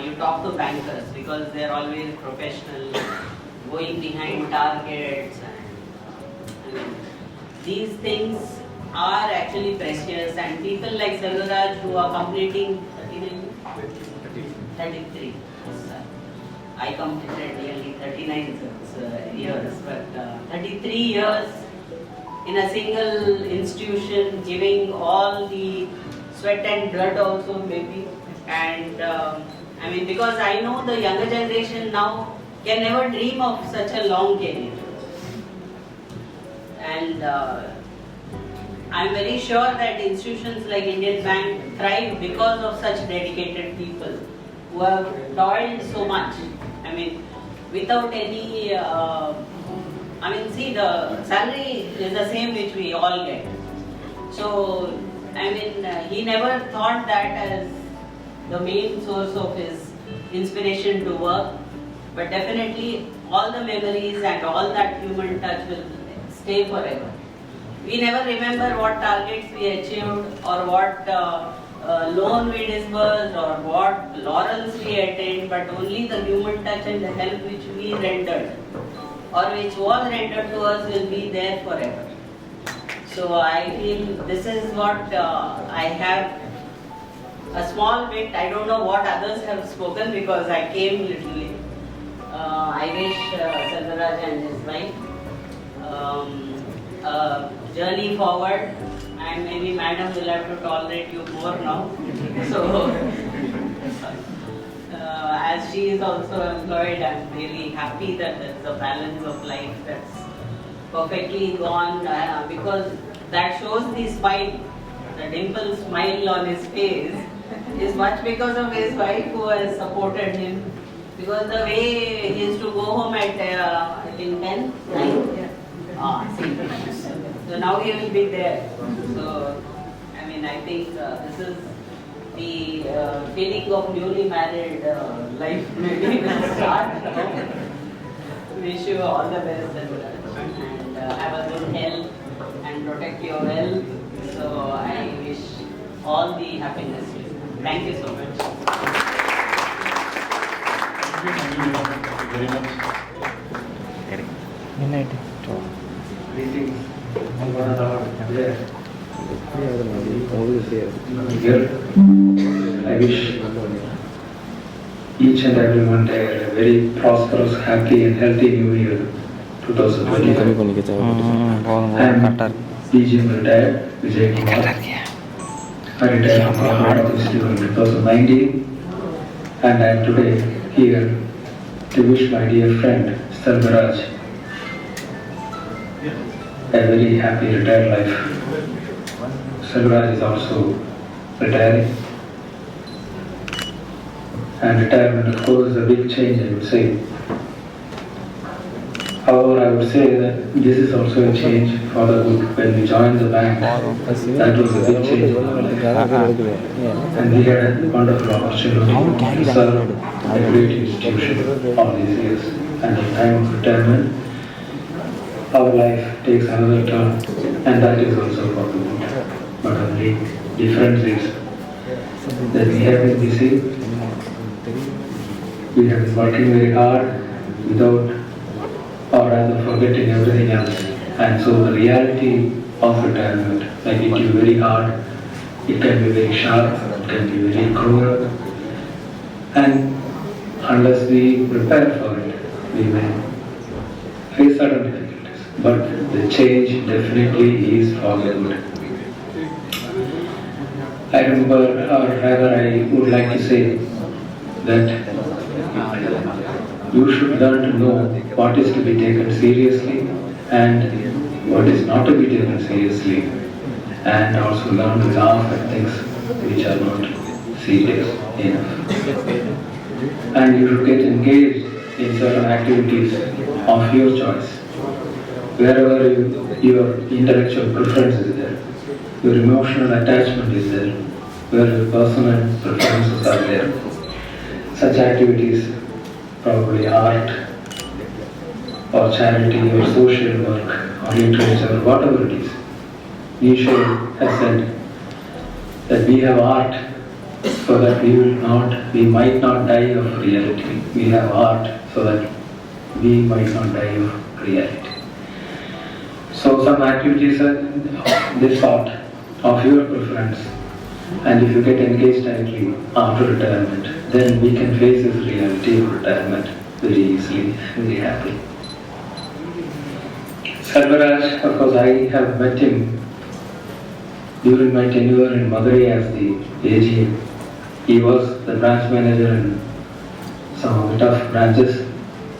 you talk to bankers, because they are always professional, going behind targets, and I mean, these things are actually precious. And people like Selvaraj, who are completing 33. I completed nearly 39 years, but 33 years in a single institution, giving all the sweat and blood also maybe. And I mean, because I know the younger generation now can never dream of such a long career. And I'm very sure that institutions like Indian Bank thrive because of such dedicated people who have toiled so much. I mean, without any, I mean, see, the salary is the same which we all get. So, I mean, he never thought that as the main source of his inspiration to work, but definitely all the memories and all that human touch will stay forever. We never remember what targets we achieved, or what loan we disbursed, or what laurels we attained, but only the human touch and the help which we rendered, or which was rendered to us, will be there forever. So I feel this is what I have a small bit. I don't know what others have spoken, because I came little late. I wish Selvaraj and his wife journey forward, and maybe madam will have to tolerate you more now. So as she is also employed, I'm really happy that there's a balance of life that's perfectly gone, because that shows the smile, the dimple smile on his face is much because of his wife, who has supported him. Because the way he used to go home at I think 10, 9, so now he will be there. So I mean, I think this is the feeling of newly married life maybe will start. Wish you all the best, and have a good health and protect your wealth. So I wish all the happiness to you. Thank you so much. Thank you very much. Good night. Greetings. I wish each and everyone there a very prosperous, happy and healthy new year 2025. I am DGM retired, Vijay Kumar. I retired from the Board of Institute in 2019, and I am today here to wish my dear friend Selvaraj a very happy retired life. Selvaraj is also retiring, and retirement of course is a big change, I would say. However, However, I would say that this is also a change for the good. When we joined the bank, that was a big change in our life. And we had a wonderful opportunity to serve a great institution all these years. And at the time of retirement, our life takes another turn, and that is also for the good. But only difference is that we have been busy, we have been working very hard without, or rather forgetting everything else. And so the reality of retirement, like it is very hard, it can be very sharp, it can be very cruel, and unless we prepare for it, we may face certain difficulties. But the change definitely is for the good. I remember, or rather I would like to say that you should learn to know what is to be taken seriously and what is not to be taken seriously, and also learn to laugh at things which are not serious enough. And you should get engaged in certain activities of your choice, wherever your intellectual preference is there, your emotional attachment is there, where your personal preferences are there. Such activities, probably art, or charity, or social work, or literature, or whatever it is. Nietzsche has said that we have art so that we might not die of reality. We have art so that we might not die of reality. So some activities are this sort of your preference, and if you get engaged tightly after retirement, then we can face this reality of retirement very easily, very happily. Selvaraj, of course, I have met him during my tenure in Madurai as the AGM. He was the branch manager in some of the tough branches,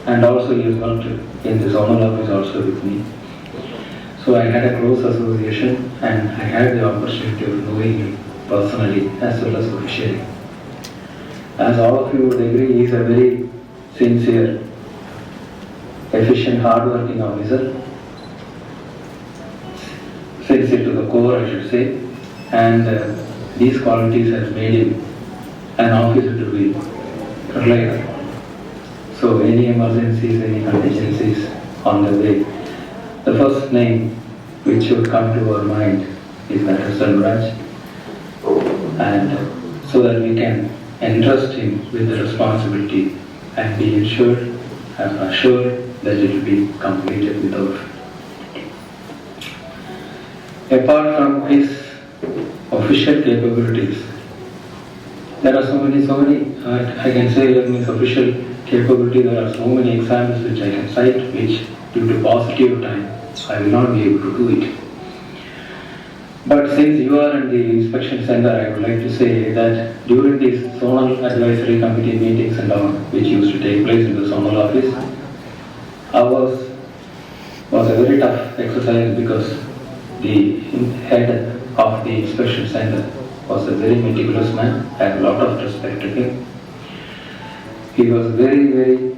and also he has worked in the zonal office also with me. So I had a close association, and I had the opportunity of knowing him personally as well as officially. As all of you would agree, he is a very sincere, efficient, hard-working officer. Sincere to the core, I should say, and these qualities have made him an officer to be relied upon. So any emergencies, any contingencies on the way, the first name which would come to our mind is that of Selvaraj, and so that we can entrust him with the responsibility and be assured that it will be completed without. Apart from his official capabilities, there are so many, I can say in his official capability, there are so many examples which I can cite, which due to paucity of time, I will not be able to do it. But since you are in the inspection center, I would like to say that during these zonal advisory committee meetings and all, which used to take place in the zonal office, ours was a very tough exercise because the head of the inspection center was a very meticulous man. I had a lot of respect to him. He was very, very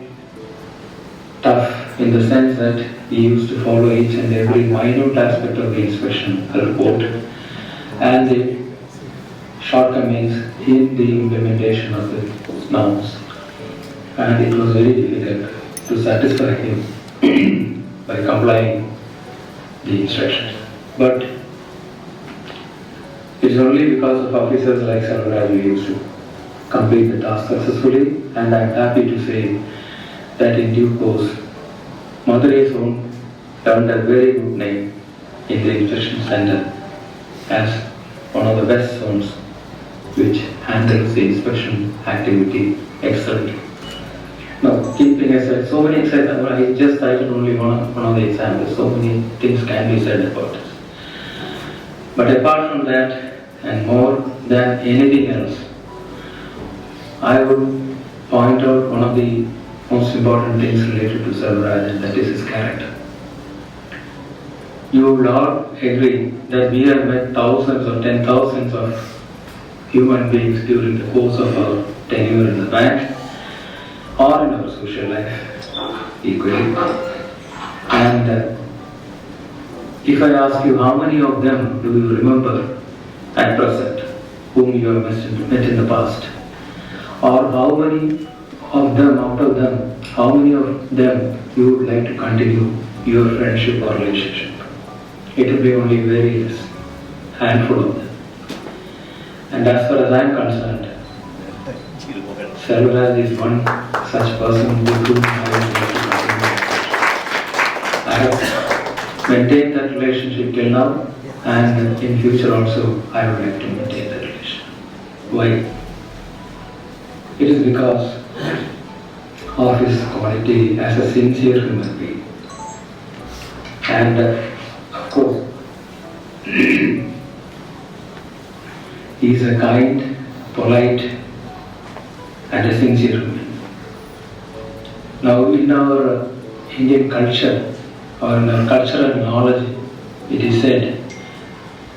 tough in the sense that he used to follow each and every minute aspect of the inspection report and the shortcomings in the implementation of the norms. And it was very difficult to satisfy him by complying the instructions. But it's only because of officers like Selvaraj we used to complete the task successfully, and I'm happy to say that in due course, Madurai zone earned a very good name in the inspection center as one of the best zones which handles the inspection activity excellently. Now, keeping aside so many examples, I just cited only one of the examples. So many things can be said about it. But apart from that, and more than anything else, I would point out one of the most important things related to Selvaraj, and that is his character. You would all agree that we have met thousands or 10,000s of human beings during the course of our tenure in the bank or in our social life equally. And if I ask you how many of them do you remember at present, whom you have met in the past, or how many of them, out of them, how many of them you would like to continue your friendship or relationship? It will be only very less, handful of them. And as far as I am concerned, Selvaraj is one such person with whom I would like to continue. I have maintained that relationship till now, and in future also I would like to maintain that relationship. Why? It is because of his quality as a sincere human being. And of course, he is a kind, polite, and a sincere human. Now, in our Indian culture, or in our cultural knowledge, it is said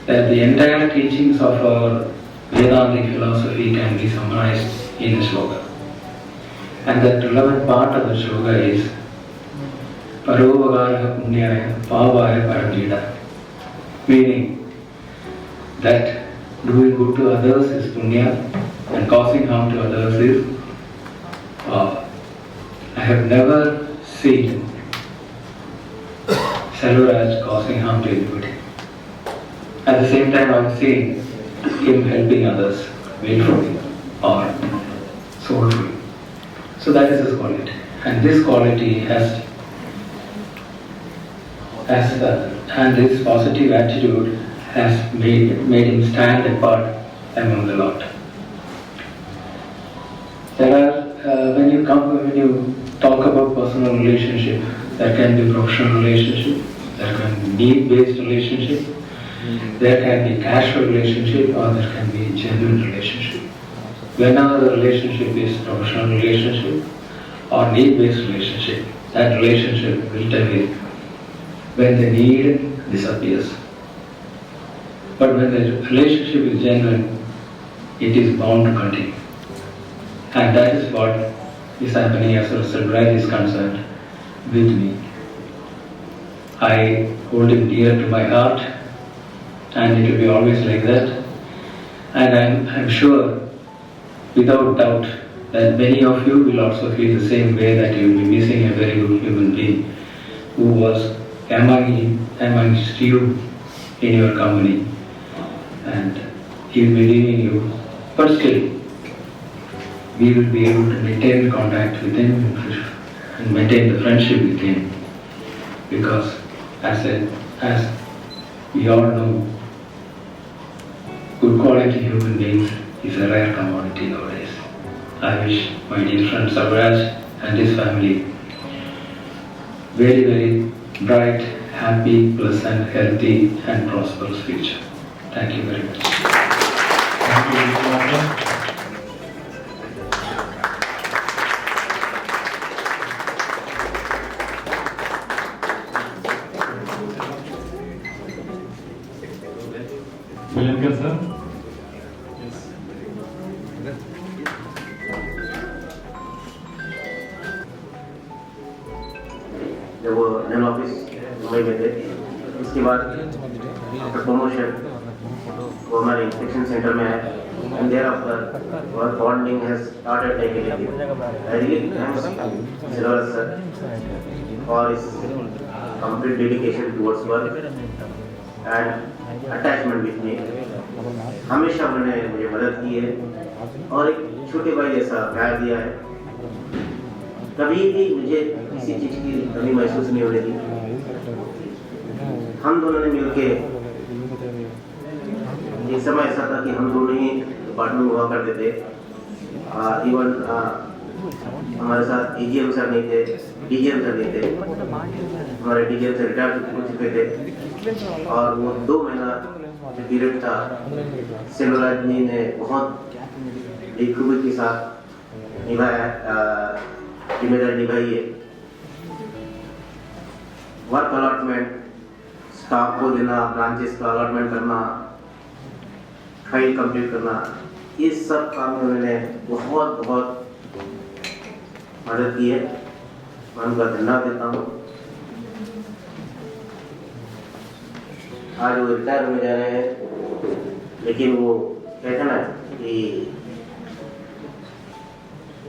that the entire teachings of our Vedantic philosophy can be summarized in a sloka. And the relevant part of the sloka is Parovagara Punyaya Pavaya Paramita, meaning that doing good to others is punya and causing harm to others is pava. I have never seen Selvaraj causing harm to anybody. At the same time, I have seen him helping others willfully or soulfully. So that is his quality. And this quality and this positive attitude has made him stand apart among the lot. There are, when you talk about personal relationship, there can be professional relationship, there can be need-based relationship, there can be casual relationship, or there can be genuine relationship. Whenever the relationship is professional relationship or need-based relationship, that relationship will terminate when the need disappears. But when the relationship is genuine, it is bound to continue. And that is what is happening as far as Selvaraj is concerned with me. I hold him dear to my heart, and it will be always like that. And I'm sure, without doubt, that many of you will also feel the same way, that you will be missing a very good human being who was amongst you in your company, and he will be leaving you. But still, we will be able to maintain contact with him and maintain the friendship with him, because as we all know, good quality human beings is a rare commodity nowadays. I wish my dear friend Selvaraj and his family very, very bright, happy, pleasant, healthy and prosperous future. Thank you very much. Thank you, Villankar sir. जब वो none office Mumbai में थे, उसके बाद after promotion वो हमारे inspection centre में आए, and thereafter our bonding has started taking it. I really thanks Selvaraj sir for his complete dedication towards work and attachment with me. हमेशा उन्होंने मुझे मदद की है और एक छोटे भाई जैसा प्यार दिया है. कभी भी मुझे किसी चीज की कमी महसूस नहीं होने दी. हम दोनों ने मिलके, एक समय ऐसा था कि हम दोनों ही पार्टनर हुआ करते थे. इवन हमारे साथ एजीएम सर नहीं थे, डीजीएम सर नहीं थे. हमारे डीजीएम सर रिटायर हो चुके थे और वो 2 महीना जो पीरियड था, सेल्वराज जी ने बहुत खूबी के साथ निभाया, जिम्मेदारी निभाई है. वर्क अलॉटमेंट, स्टाफ को देना, ब्रांचेस का अलॉटमेंट करना, फाइल कंप्लीट करना, इस सब काम में उन्होंने बहुत बहुत मदद की है. मैं उनका धन्यवाद देता हूँ. आज वो रिटायर होने जा रहे हैं, लेकिन वो कहते ना कि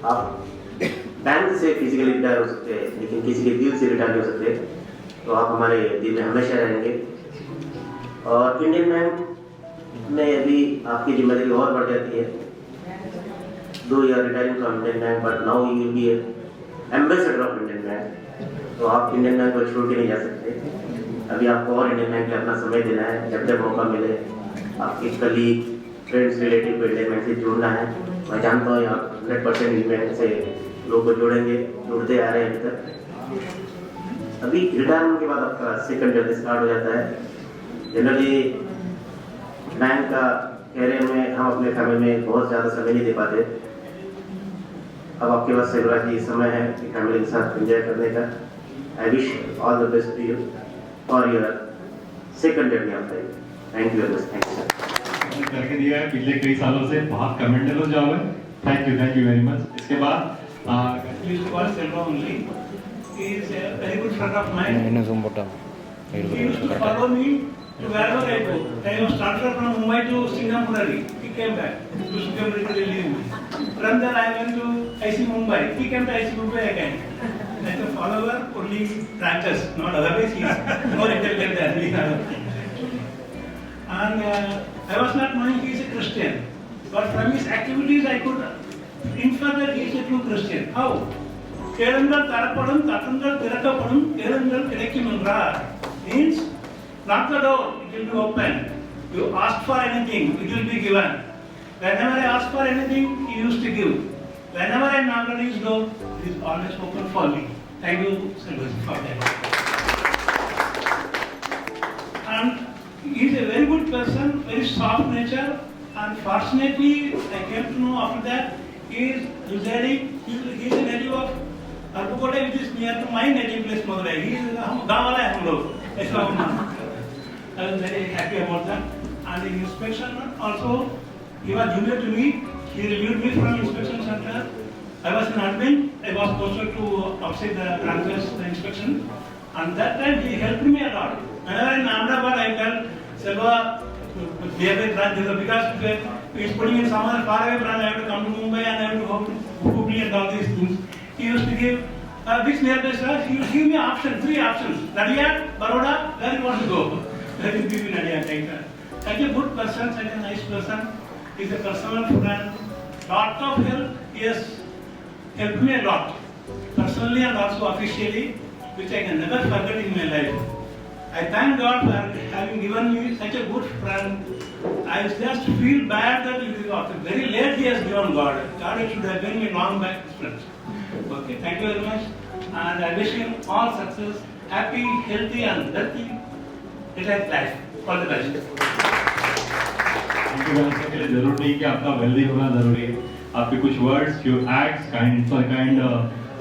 आप बैंक से फिजिकली रिटायर हो सकते हैं लेकिन किसी के दिल से रिटायर नहीं हो सकते, तो आप हमारे दिल में हमेशा रहेंगे। और इंडियन बैंक में यदि आपकी जिम्मेदारी और बढ़ जाती है, दो year retiring from Indian bank but now you will be ambassador of Indian bank, तो आप इंडियन बैंक को छोड़ के नहीं जा सकते। अभी आपको और इंडियन बैंक में अपना समय देना है, जब जब मौका मिले आपके कलीग, फ्रेंड्स, रिलेटिव को इंडियन बैंक से जोड़ना है। मैं जानता हूँ आप 100% इंडियन बैंक से लोग को जोड़ेंगे, जुड़ते आ रहे हैं अभी तक। अभी रिटायरमेंट के बाद आपका सेकंड जर्नी स्टार्ट हो जाता है। जनरली बैंक का कैरियर में हम अपने फैमिली में बहुत ज़्यादा समय नहीं दे पाते। अब आपके पास सेलवराज जी समय है कि फैमिली के साथ एंजॉय करने का। I wish all the best to you for your second journey of life. Thank you very much. Thank you करके दिया है पिछले कई सालों से, बहुत कमेंडेबल जॉब है। Thank you very much. इसके बाद Selva only. He is a very good friend of mine. He used to follow me to wherever I go. I was transferred from Mumbai to Singapore. He came back to Singapore to leave me. From there I went to IC Mumbai. He came to IC Mumbai again. Like a follower, only branches, not otherwise he is more intelligent than me. And I was not knowing he is a Christian, but from his activities I could infer that he is a true Christian. How? கேளுங்கள் தரப்படும், தட்டுங்கள் திறக்கப்படும், கேளுங்கள் கிடைக்கும் என்றார். Means knock the door, it will be open. You ask for anything, it will be given. Whenever I ask for anything, he used to give. Whenever I knock on his door, it is always open for me. Thank you, Selvaji, for that. And he is a very good person, very soft nature, and fortunately I came to know after that he is residing, he is a native of Arpukote, which is near to my native place, Madurai. He is गाँव वाला है हम लोग, ऐसा होना। I was very happy about that. And in inspection also, he was junior to me. He relieved me from inspection center. I was in admin. I was posted to outside the branches, the inspection. And that time he helped me a lot. Whenever in Ahmedabad, I tell Selva, we have a branch because he is putting in some other far away branch. I have to come to Mumbai and I have to go to Hubli and all these things. He used to give which nearby sir, he would give me options, 3 options. Nadia, Baroda, where you want to go? Let me give you Nadia. Such a good person, such a nice person. He is a personal friend. Lot of help. He has helped me a lot, personally and also officially, which I can never forget in my life. I thank God for having given me such a good friend. I just feel bad that it is very late he has given God. God should have given me long back friends. Okay, thank you very much. And I wish him all success, happy, healthy and healthy retired life. All the best. Thank you के लिए जरूर नहीं कि आपका wealthy होना जरूरी है। आपके कुछ words, few acts, kind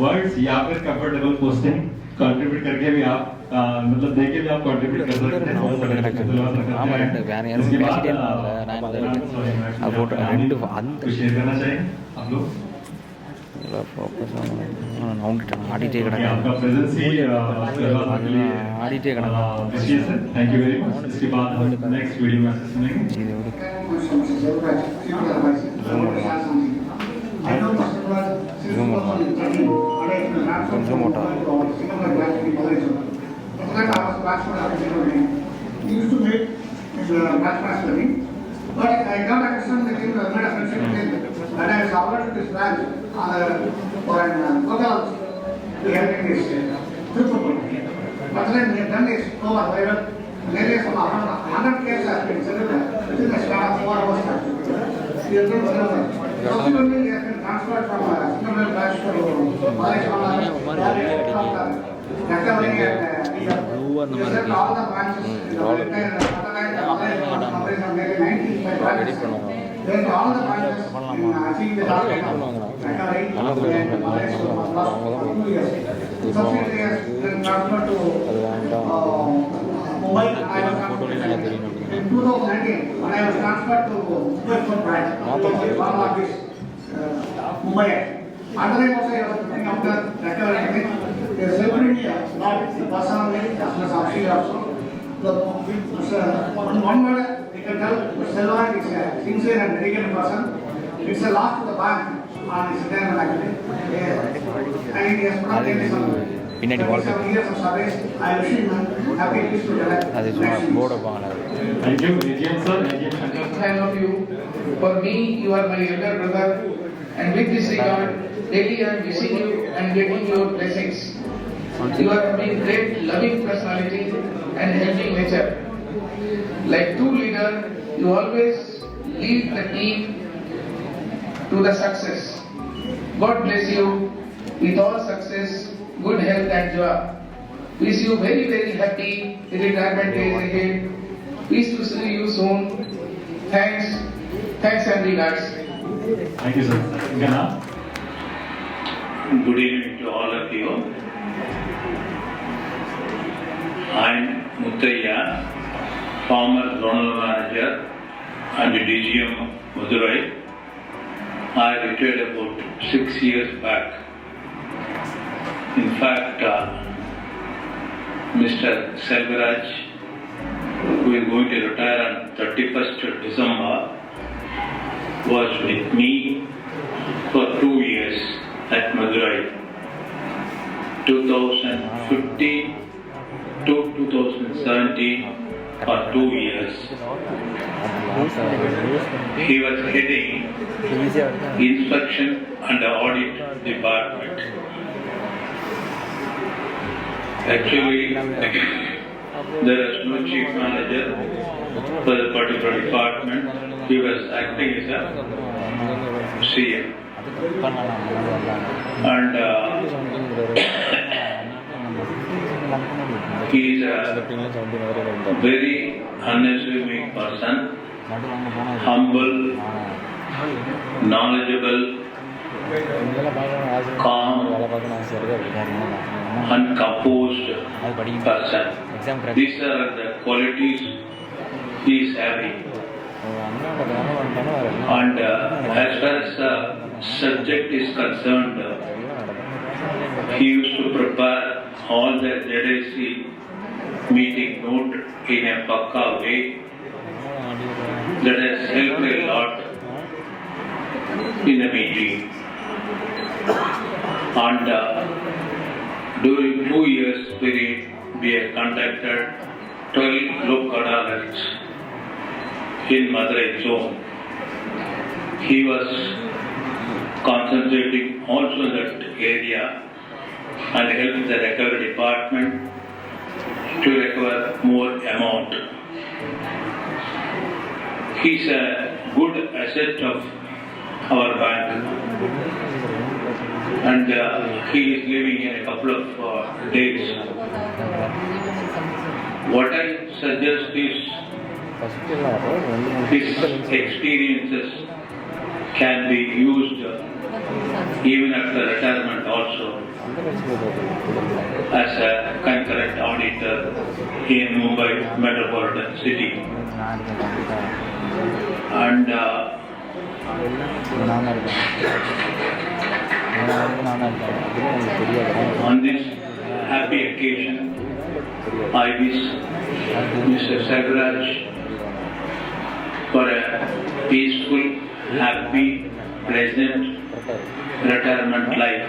words या फिर कंफर्टेबल पोस्टिंग कंट्रीब्यूट करके भी आप मतलब देके भी आप कंट्रीब्यूट कर सकते हैं। इसके बाद कुछ शेयर करना चाहिए आप लोग। आपका presence he thank you very much. इसके बाद हम नेक्स्ट वीडियो में सुनेंगे। But I got accustomed to him, made a friendship with him, and I was offered this branch for an hotel to help in this people. But then we have done this over viral, nearly some 100 cases have been settled within a span of 4 hours. We have been settled. Subsequently, he has been transferred from a single branch to Malaysia. Recovery and we have set all the branches in the entire coverage of nearly 95 branches. Then all the branches in achieving the target of recovery and Malaysia for last 2 years. Subsequently, he has been transferred to Mumbai. In 2019, when I was transferred to Mumbai branch, one of this Mumbai. Under the also, I was looking after recovery. He has helped me a lot personally as well as officially also. One word, I can tell Selva is a sincere and dedicated person. It's a loss to the bank on his retirement actually. And he has put up in some 37 years of service. I wish him happy peace to the Thank you, AGM sir. AGM Shankar. I love you. For me, you are my elder brother. And with this regard, daily I am wishing you and getting your blessings. You are having great loving personality and helping nature. Like true leader, you always lead the team to the success. God bless you with all success, good health and joy. Wish you very, very happy retirement days ahead. Wish to see you soon. Thanks and regards. Thank you, sir. Gana. Good evening to all of you. I'm Muttaya, former zonal manager and DGM Madurai. I retired about 6 years back. In fact, Mr. Selvaraj, who is going to retire on 31st December, was with me for 2 years at Madurai, 2015 to 2017 for 2 years. He was heading inspection and audit department. Actually, there is no chief manager for the particular department. He was acting as a CM. And he is a very unassuming person, humble, knowledgeable, calm, and composed person. These are the qualities he is having. And as far as the subject is concerned, he used to prepare all the ZIC meeting note in a pakka way. That has helped a lot in the meeting. And during 2 years period, we have conducted 12 local adalats in Madurai zone. He was concentrating also in that area and helped the recovery department to recover more amount. He is a good asset of our bank, and he is leaving in a couple of days. What I suggest is his experiences can be used even after retirement also as a concurrent auditor in Mumbai metropolitan city. And on this happy occasion, I wish Mr. Selvaraj for a peaceful, happy, pleasant retirement life.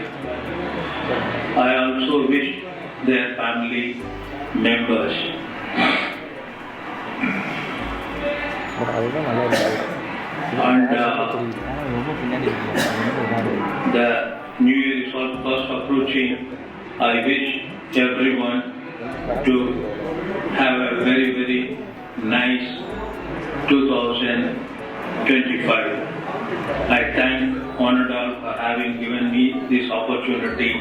I also wish their family members. And the New Year is all fast approaching. I wish everyone to have a very, very nice 2025. I thank Honorable for having given me this opportunity.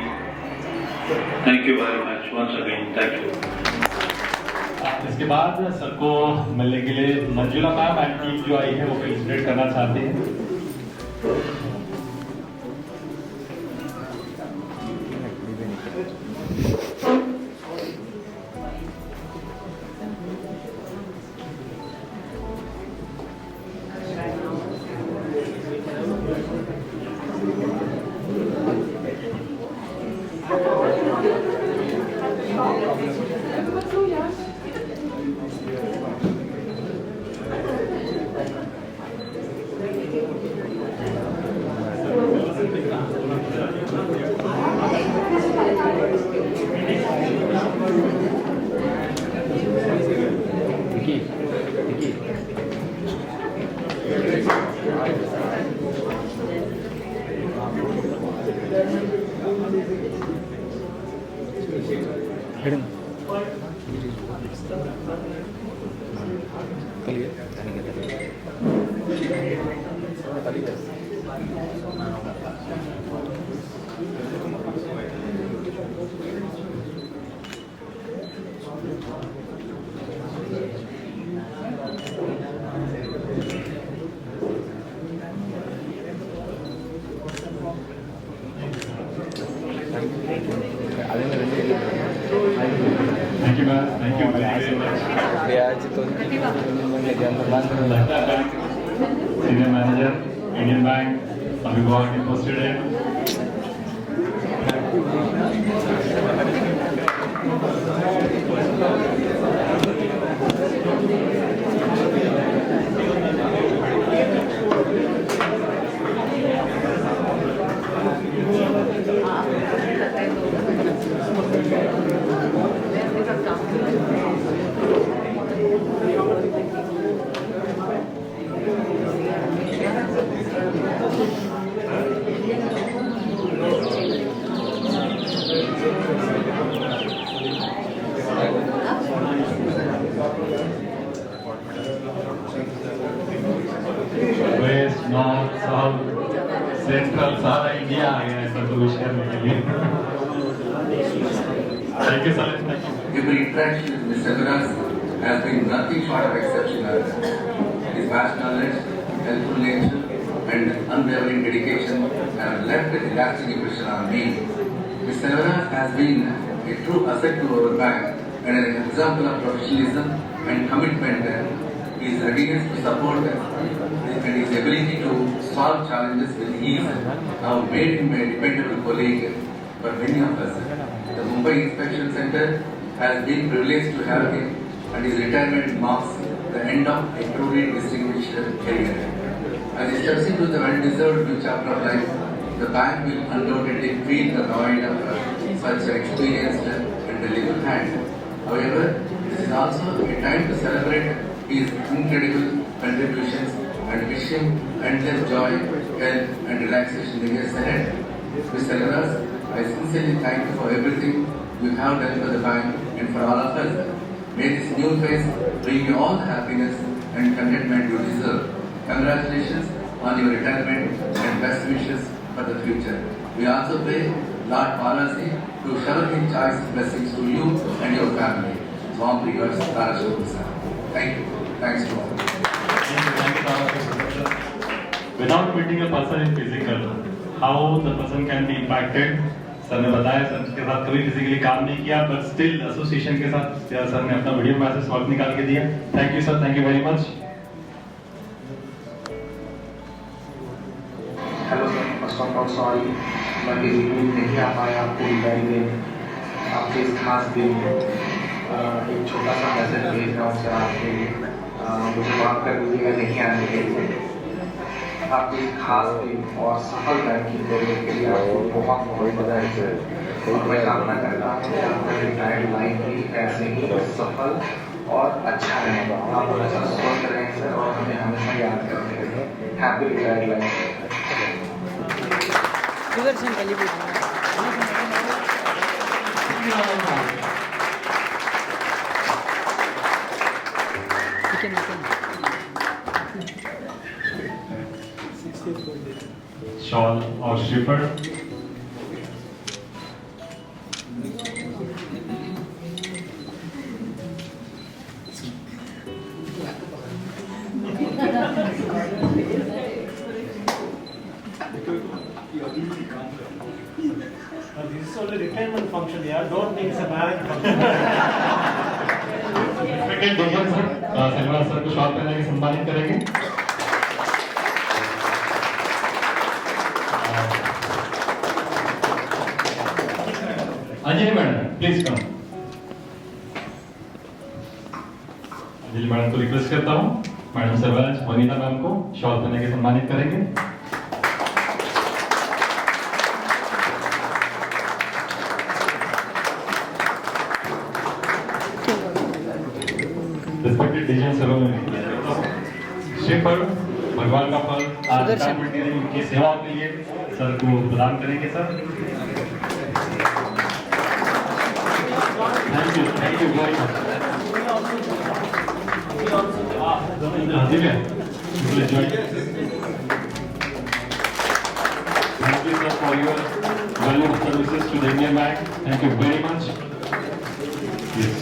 Thank you very much once again. Thank you. इसके बाद सबको मिलने के लिए Manjula ma'am and team जो आई है वो felicitate करना चाहते हैं। Thank you, ma'am. Thank you very much. Senior Manager, Indian Bank, अभिभावक posted है. West, North, South, Central, सारा इंडिया आ गया है सर को विश करने के लिए. Thank you, sir. Every interaction with Mr. Selvaraj has been nothing short of exceptional. His vast knowledge, helpful nature, and unwavering dedication have left a lasting impression on me. Mr. Selvaraj has been a true asset to our bank and an example of professionalism and commitment. His readiness to support and his ability to solve challenges with ease now made him a dependable colleague for many of us. The Mumbai Inspection Center has been privileged to have him, and his retirement marks the end of a truly distinguished career. As he steps into the well-deserved new chapter of life, the bank will undoubtedly feel the void of such an experienced and reliable hand. However, this is also a time to celebrate his incredible contributions and wish him endless joy, health and relaxation in the years ahead. Mr. Selvaraj, I sincerely thank you for everything you have done for the bank and for all of us. May this new phase bring you all the happiness and contentment you deserve. Congratulations on your retirement and best wishes for the future. We also pray Lord Parasi to shower his choice blessings to you and your family. Warmly yours, Rajashri. Thank you. Thanks to all. Without meeting a person in physical, how the person can be impacted? Sir ने बताया sir के साथ कभी physically काम नहीं किया, but still association के साथ सर ने अपना वीडियो मैसेज वक्त निकाल के दिया. Thank you sir, thank you very much. Hello sir, first of all sorry मैं फिजिकली नहीं आ पाया आपको विदाई देने. आपके इस खास दिन एक छोटा सा मैसेज भेज रहा हूँ सर आपके लिए. मुझे माफ कर दीजिएगा नहीं आने के लिए. आपके इस खास दिन और सफल बैंकिंग करने के लिए आपको बहुत बहुत बधाई सर. और मैं कामना करता हूँ कि आपका रिटायर्ड लाइफ भी ऐसे ही सफल और अच्छा रहेगा. आप हमेशा स्वस्थ रहें सर और हमें हमेशा याद करते रहें. Happy retired life. Shawl or stripper. This is only retirement function, yeah. Don't think it's a marriage function. Selvaraj sir को शॉल पहना के सम्मानित करेंगे. Anjali madam please come. Anjali madam को रिक्वेस्ट करता हूँ, मैडम सेल्वराज वनीता मैम को शॉल पहना के सम्मानित करेंगे. Respected decision ceremony. श्रीफल भगवान का फल आज उनकी सेवाओं के लिए सर को प्रदान करेंगे sir. Thank you very much. Divya, please join. Thank you sir for your valuable services to the Indian Bank. Thank you very much. Yes.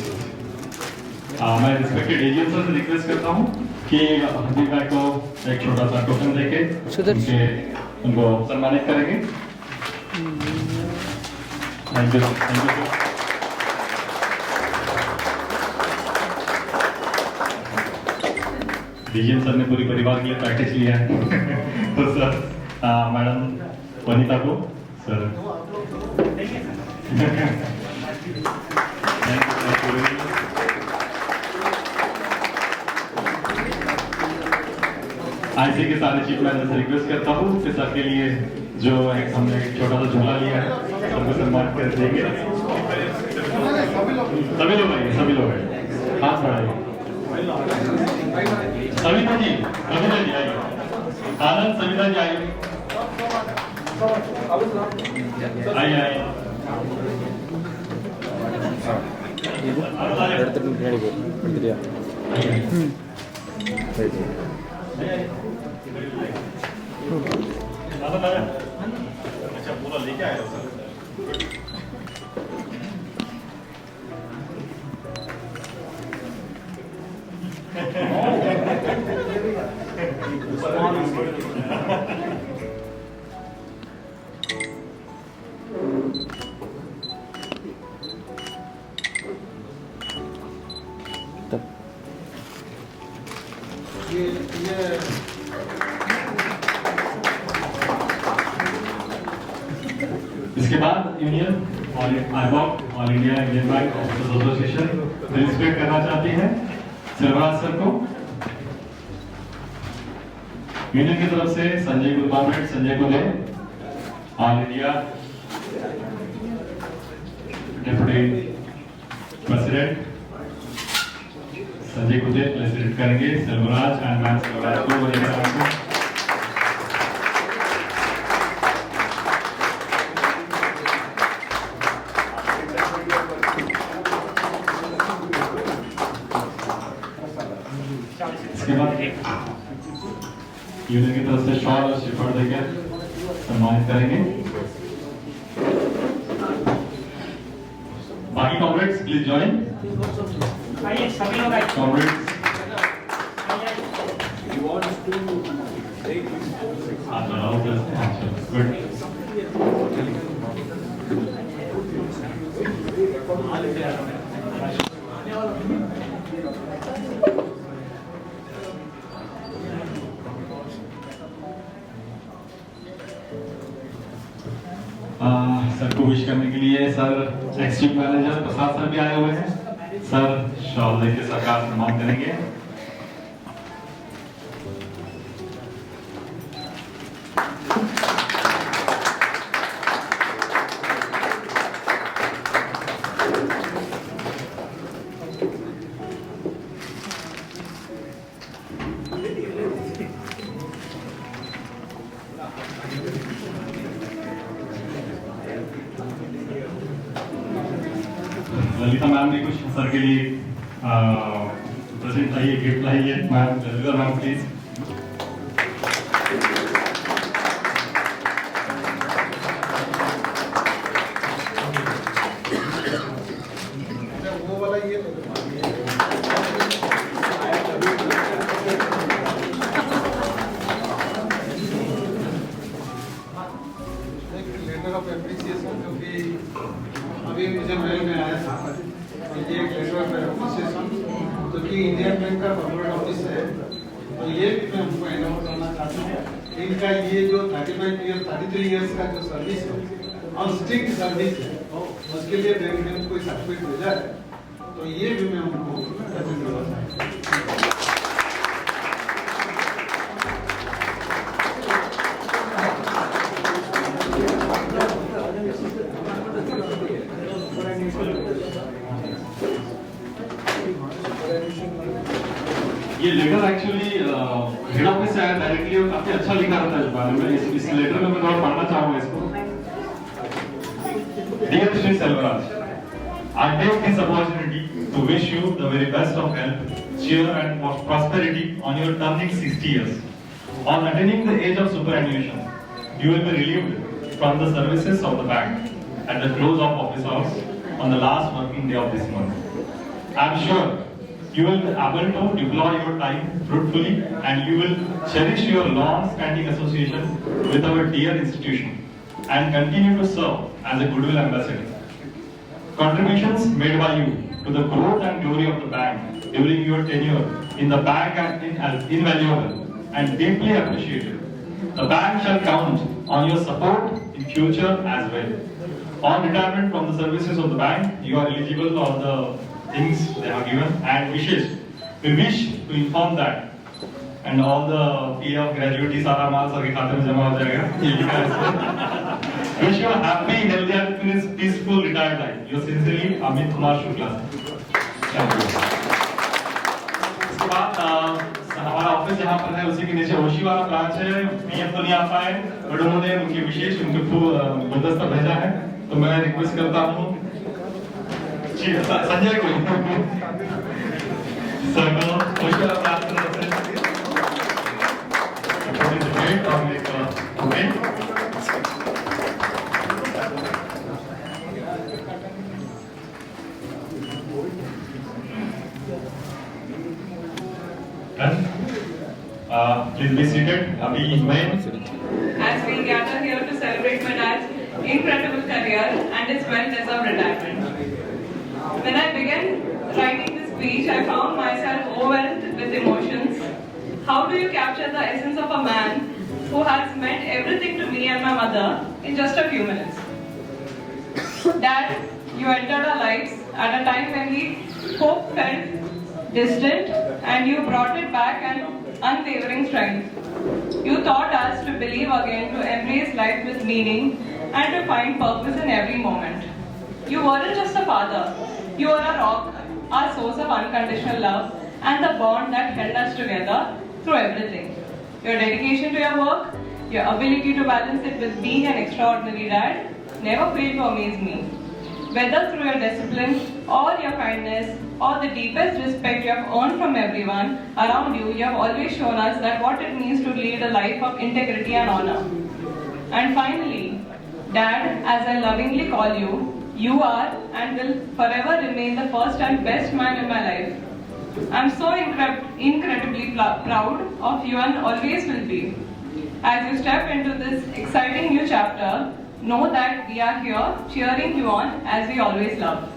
मैं रिस्पेक्टेड एजेंट सर से रिक्वेस्ट करता हूँ कि हबीब भाई को एक छोटा सा टोकन देके उनको सम्मानित करेंगे। Thank you sir. DGM sir ने पूरी परिवार के लिए पैकेज लिया है तो सर मैडम वनिता को सर आईसी के सारे चीफ मैनेजर से रिक्वेस्ट करता हूँ कि सर के लिए जो एक हमने एक छोटा सा झूला लिया है सबको सम्मान कर देंगे। सभी लोग हैं हाथ बढ़ाइए। सविता जी आइए। आनंद सविता जी आइए। अच्छा पूरा लेके आए हो सर। इसके बाद union all India Indian bank officers association felicitate करना चाहती है सेल्वराज सर को। यूनियन की तरफ से संजय गुरबामेट संजय को they all India deputy president Sanjay कुदे प्रेसिडेंट करेंगे सेल्वराज एंड मैम सेल्वराज को बोलेंगे। इसके बाद यूनियन की तरफ से शॉल और शिफर देकर सम्मानित करेंगे। बाकी comrades please join. Comrades good. Sir को विश करने के लिए सर एक्स मैनेजर प्रसाद सर भी आए हुए हैं। सर शॉल देके सरकार सम्मान करेंगे। ललिता मैम ने कुछ सर के लिए प्रेजेंट लाइए गिफ्ट लाइए। Ma'am Lalita ma'am please. वो वाला ये लेटर ऑफ एप्रिसिएशन जो कि अभी मुझे मेल में आया था। ये एक लेटर ऑफ एप्रिसिएशन जो कि इंडियन बैंक का कॉर्पोरेट ऑफिस है, तो ये भी मैं हमको अनाउंस करना चाहता हूँ। इनका ये जो 33 इयर्स का जो सर्विस है और स्ट्रिक्ट सर्विस है, उसके लिए बैंक ने कोई सर्टिफिकेट भेजा है, तो ये भी मैं हमको प्रेजेंट करना चाहता हूँ। ये लेटर एक्चुअली हेड ऑफिस से आया डायरेक्टली और काफी अच्छा लिखा रहता है इस बारे में। इस लेटर में मैं थोड़ा पढ़ना चाहूंगा इसको। Dear Shri Selvaraj, I take this opportunity to wish you the very best of health, cheer and prosperity on your turning 60 years. On attaining the age of superannuation, you will be relieved from the services of the bank at the close of office hours on the last working day of this month. I am sure you will be able to deploy your time fruitfully and you will cherish your long-standing association with our dear institution and continue to serve as a goodwill ambassador. Contributions made by you to the growth and glory of the bank during your tenure in the bank are invaluable and deeply appreciated. The bank shall count on your support in future as well. On retirement from the services of the bank, you are eligible for the things they have given and wishes. We wish to inform that and all the PA of gratuity सारा माल सबके खाते में जमा हो जाएगा. ये लिखा है इसमें. Wish you a happy, healthy and peaceful retired life. Yours sincerely, Amit Kumar Shukla. Thank you. इसके बाद हमारा ऑफिस जहाँ पर है उसी के नीचे ओशी वाला ब्रांच है. PM तो नहीं आ पाए, बट उन्होंने उनके विशेष उनके गुलदस्ता भेजा है. तो मैं रिक्वेस्ट करता हूँ संजय को सर को ओशी वाला ब्रांच की तरफ से please be seated. As we gather here to celebrate my dad's incredible career and his well-deserved retirement. When I began writing this speech, I found myself overwhelmed with emotions. How do you capture the essence of a man who has meant everything to me and my mother in just a few minutes? Dad, you entered our lives at a time when hope felt distant and you brought it back an unwavering strength. You taught us to believe again, to embrace life with meaning and to find purpose in every moment. You weren't just a father, you were a rock, our source of unconditional love and the bond that held us together through everything. Your dedication to your work, your ability to balance it with being an extraordinary dad never failed to amaze me. Whether through your discipline or your kindness or the deepest respect you have earned from everyone around you, you have always shown us that what it means to lead a life of integrity and honor. And finally, Dad, as I lovingly call you, you are and will forever remain the first and best man in my life. I'm so incredibly proud of you and always will be. As you step into this exciting new chapter, know that we are here cheering you on as we always love.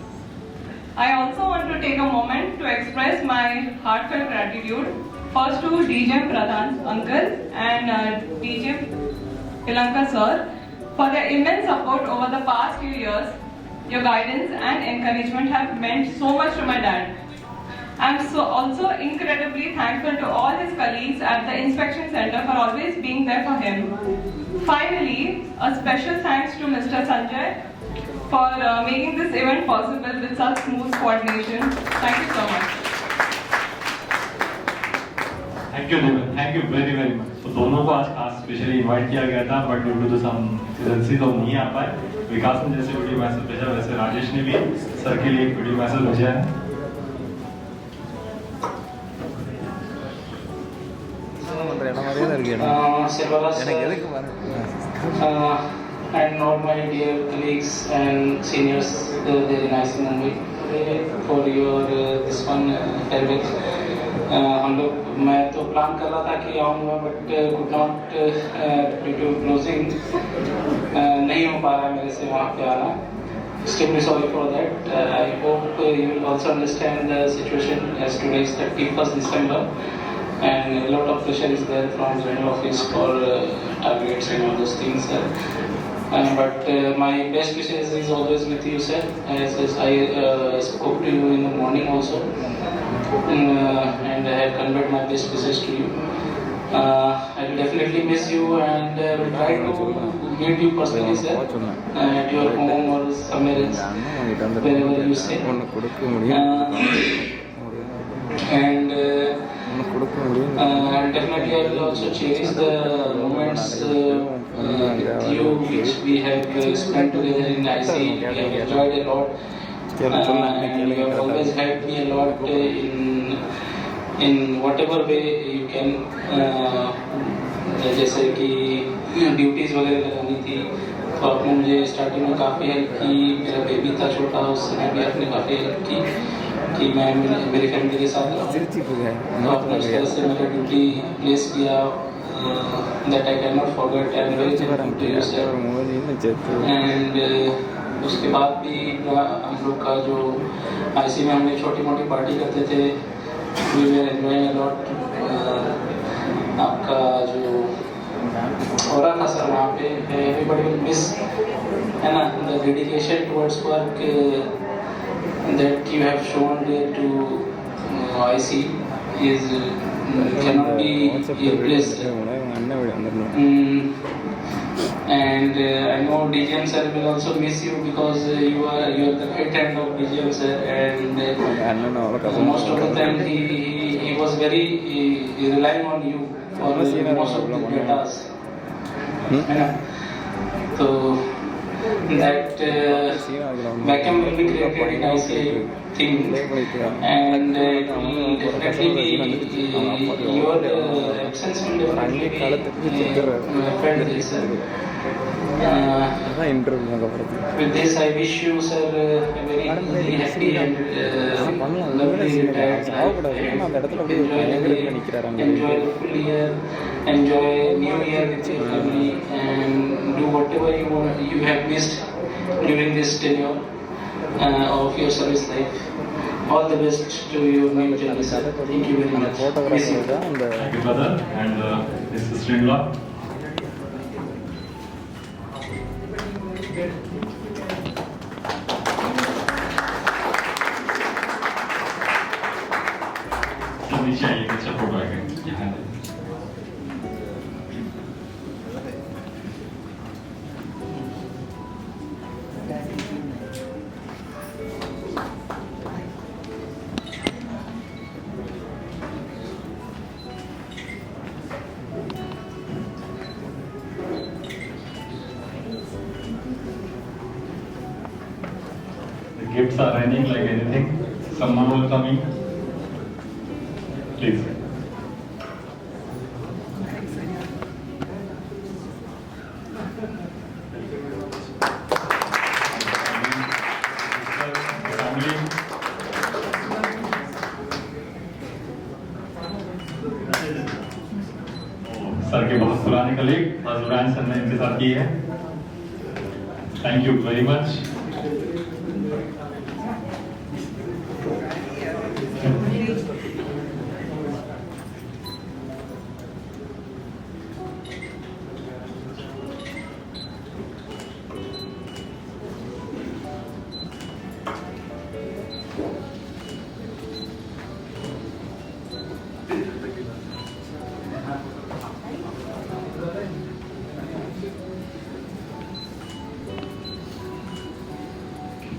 I also want to take a moment to express my heartfelt gratitude first to DJ Pradhan uncle and DJ Ilanka sir for their immense support over the past few years. Your guidance and encouragement have meant so much to my dad. I'm also incredibly thankful to all his colleagues at the inspection center for always being there for him. Finally, a special thanks to Mr. Sanjay for making this event possible with such smooth coordination. Thank you so much. Thank you, Devan. Thank you very very much. तो दोनों को आज खास specially invite किया गया था, but due to some season तो नहीं आ पाए. विकास ने जैसे वीडियो मैसेज भेजा वैसे राजेश ने भी सर के लिए एक वीडियो मैसेज भेजा है. And all my dear colleagues and seniors there in IC Mumbai for your this one farewell. हम लोग मैं तो प्लान कर रहा था कि आऊँगा but could not due to closing नहीं हो पा रहा है मेरे से वहाँ पे आना. Extremely sorry for that. I hope you will also understand the situation as today is 31st December and a lot of pressure is there from general office for targets and all those things. But my best wishes is always with you, sir. As I spoke to you in the morning also, and I have conveyed my best wishes to you. I will definitely miss you and will try to meet you personally, sir, at your home or somewhere else, wherever you stay. And definitely I will also cherish the moments with you which we have spent together in IC. We have enjoyed a lot you have always helped me a lot in whatever way you can. जैसे कि duties वगैरह लगानी थी तो आपने मुझे starting में काफ़ी हेल्प की. मेरा बेबी था छोटा, उस समय भी आपने काफ़ी हेल्प की कि मैं मेरी फैमिली के साथ रहूँ. तो आपने उस तरह से मेरा ड्यूटी प्लेस किया. That I cannot forget and very thankful to you, sir. And उसके बाद भी हम लोग का जो IC में हम एक छोटी मोटी पार्टी करते थे. We were enjoying a lot. आपका जो हो रहा था सर वहाँ पे, everybody will miss, है ना, the dedication towards work that you have shown to IC is cannot be replaced. And I know DGM sir will also miss you because you are the right hand of DGM sir, and most of the time he was very relying on you for most of the data. So that vacuum will be created in IC thing, and it will definitely be your absence will definitely be felt this. With this, I wish you, sir, a very happy and lovely retired life. Enjoy the full year, enjoy New Year with your family, and do whatever you have missed during this tenure of your service life. All the best to your new journey, sir. Thank you very much. Miss you. Thank you, brother, and his sister-in-law. नीचे आइए, अच्छा photo आएगा यहाँ. The gifts are raining like anything. Someone will come in. Please. Sir के बहुत पुराने colleague हजरान sir ने इनके साथ की है. Thank you very much.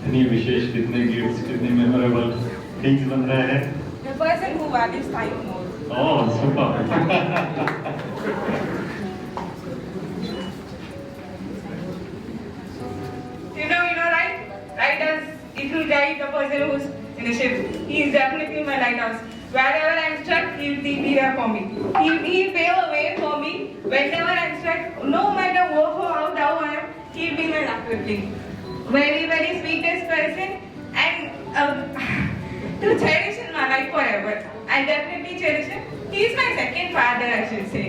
कितनी विशेष, कितने गिफ्ट्स, कितने मेमोरेबल थिंग्स बन रहे हैं. The person who values time more. Oh, super. You know, right? Lighthouse, it will guide the person who's in the ship. He is definitely my lighthouse. Wherever I'm stuck, he'll be there for me. He'll pave a way for me. Whenever I'm stuck, no matter how down I am, he'll be my lucky. Very, very sweetest person, and to cherish in my life forever. I definitely cherish him. He is my second father, I should say.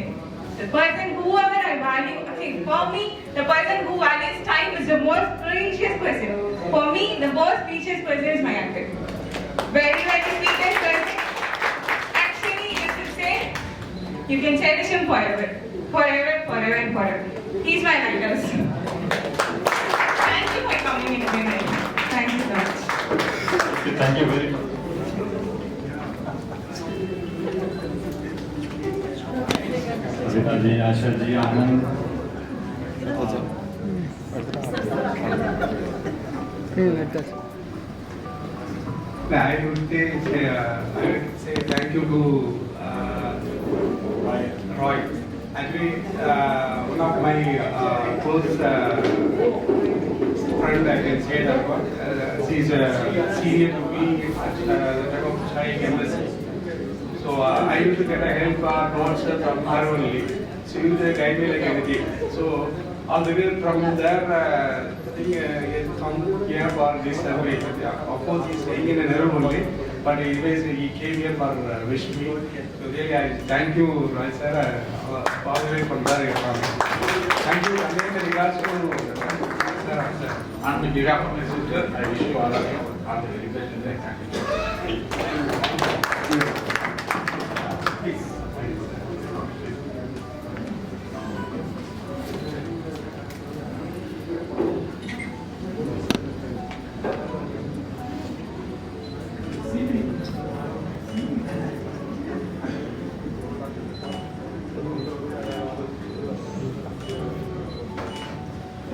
The person whoever I value, for me, the person who values time is the most precious person. For me, the most precious person is my uncle. Very, very sweetest person. Actually, you should say, you can cherish him forever. Forever, forever, and forever. He's my lighthouse. Thank you for coming in my life. Thank you so much. Thank you very much. Savita ji, Asha ji, Anand. I would say thank you to Roy. Actually, one of my close friend, I can say that one. She's senior to me at the time of studying MSc. So I used to get a help notes from her only. She used to guide me like anything. So all the way from there, he has come here for this survey. Of course, he's staying in Nehru only, but he came here for wish me. So really, I thank you, Roy sir, all the way from there. Thank you. And then regards to sir, on behalf of my sister, I wish you all the very best in the academy. Please.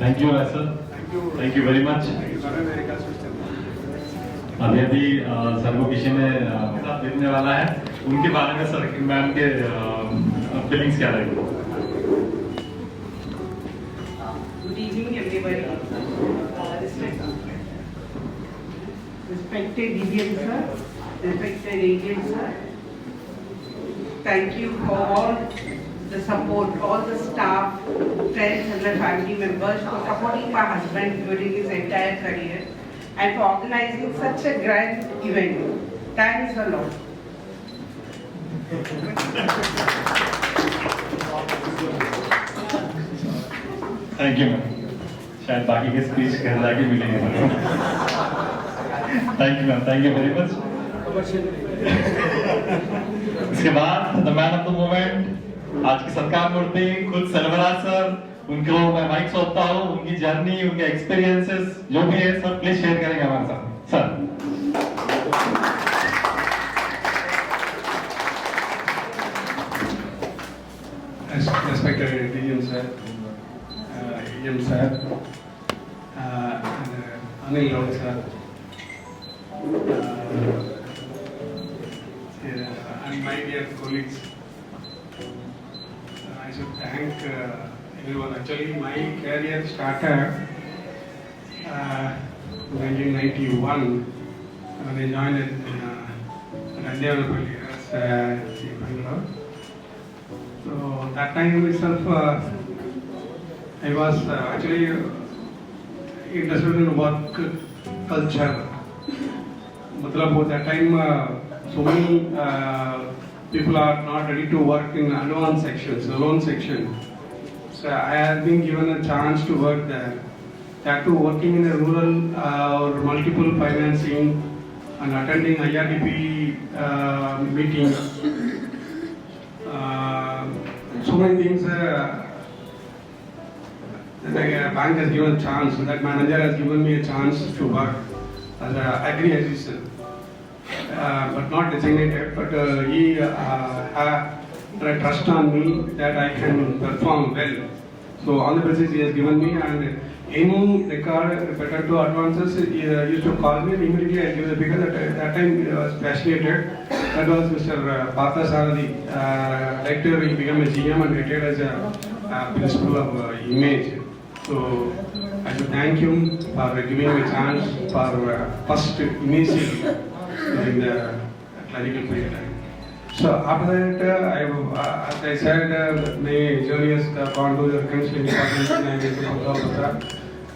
Thank you, sir. Thank you very much. अभी sir को किसी ने किताब देने वाला है, उनके बारे में सर मैम के फीलिंग्स क्या रहेंगे? Good evening, everybody. Respected DGM sir, respected AGM sir, thank you for all the support, all the staff, friends and the family members for supporting my husband during his entire career and for organizing such a grand event. Thanks a lot. Thank you, ma'am. शायद बाकी के speech घर जाके मिलेंगे. Thank you, ma'am. Thank you very much. इसके बाद the man of the moment, आज की सत्कार मूर्ति खुद सर्वराज सर, उनको मैं माइक सौंपता हूँ. उनकी जर्नी, उनके एक्सपीरियंसेस जो भी है सब प्लीज शेयर करेंगे हमारे साथ. Sir. Respected DGM sir, EM sir, Anil Lord sir, and my dear colleagues. I should thank everyone. Actually, my career started in 1991 when I joined at Randevanapalli as Bangalore. So that time itself, I was actually interested in work culture. Matlab, that time, so many people are not ready to work in advanced sections, the loan section. So I have been given a chance to work there. That too, working in a rural or multiple financing and attending IRDP meetings. So many things that the bank has given a chance, that manager has given me a chance to work as an agri assistant. But not designated, but he had a trust on me that I can perform well. So on the basis he has given me, and any record better to advances, he used to call me and immediately I give the because at that time I was passionate. That was Mr. Partha Sarathi. Later he became a GM and retired as a principal of Image. So I should thank him for giving me a chance for first initially during the clerical period. So after that, as I said, my journey has gone to the reconciliation department and I went to Kolkata.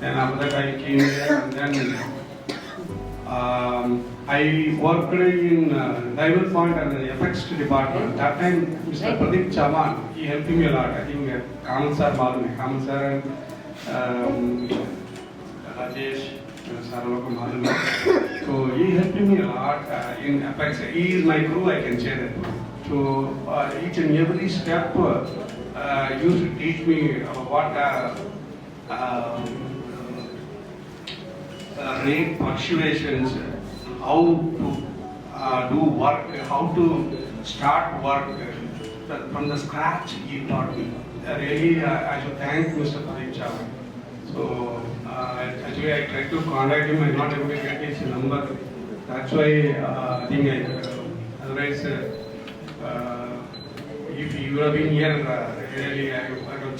And after that I came here and then I worked in Rival Point and the FX department. That time Mr. Pradeep Chaman, he helped me a lot. I think Kamal sir, Kamal sir and Rajesh. So he helped me a lot in Apex. He is my crew, I can say that. So each and every step used to teach me what rate fluctuations, how to do work, how to start work from the scratch. He taught me. Really, I should thank Mr. Pradeep Chavan. So actually I tried to contact him and not able to get his number. That's why I think otherwise if you would have been here, really I got a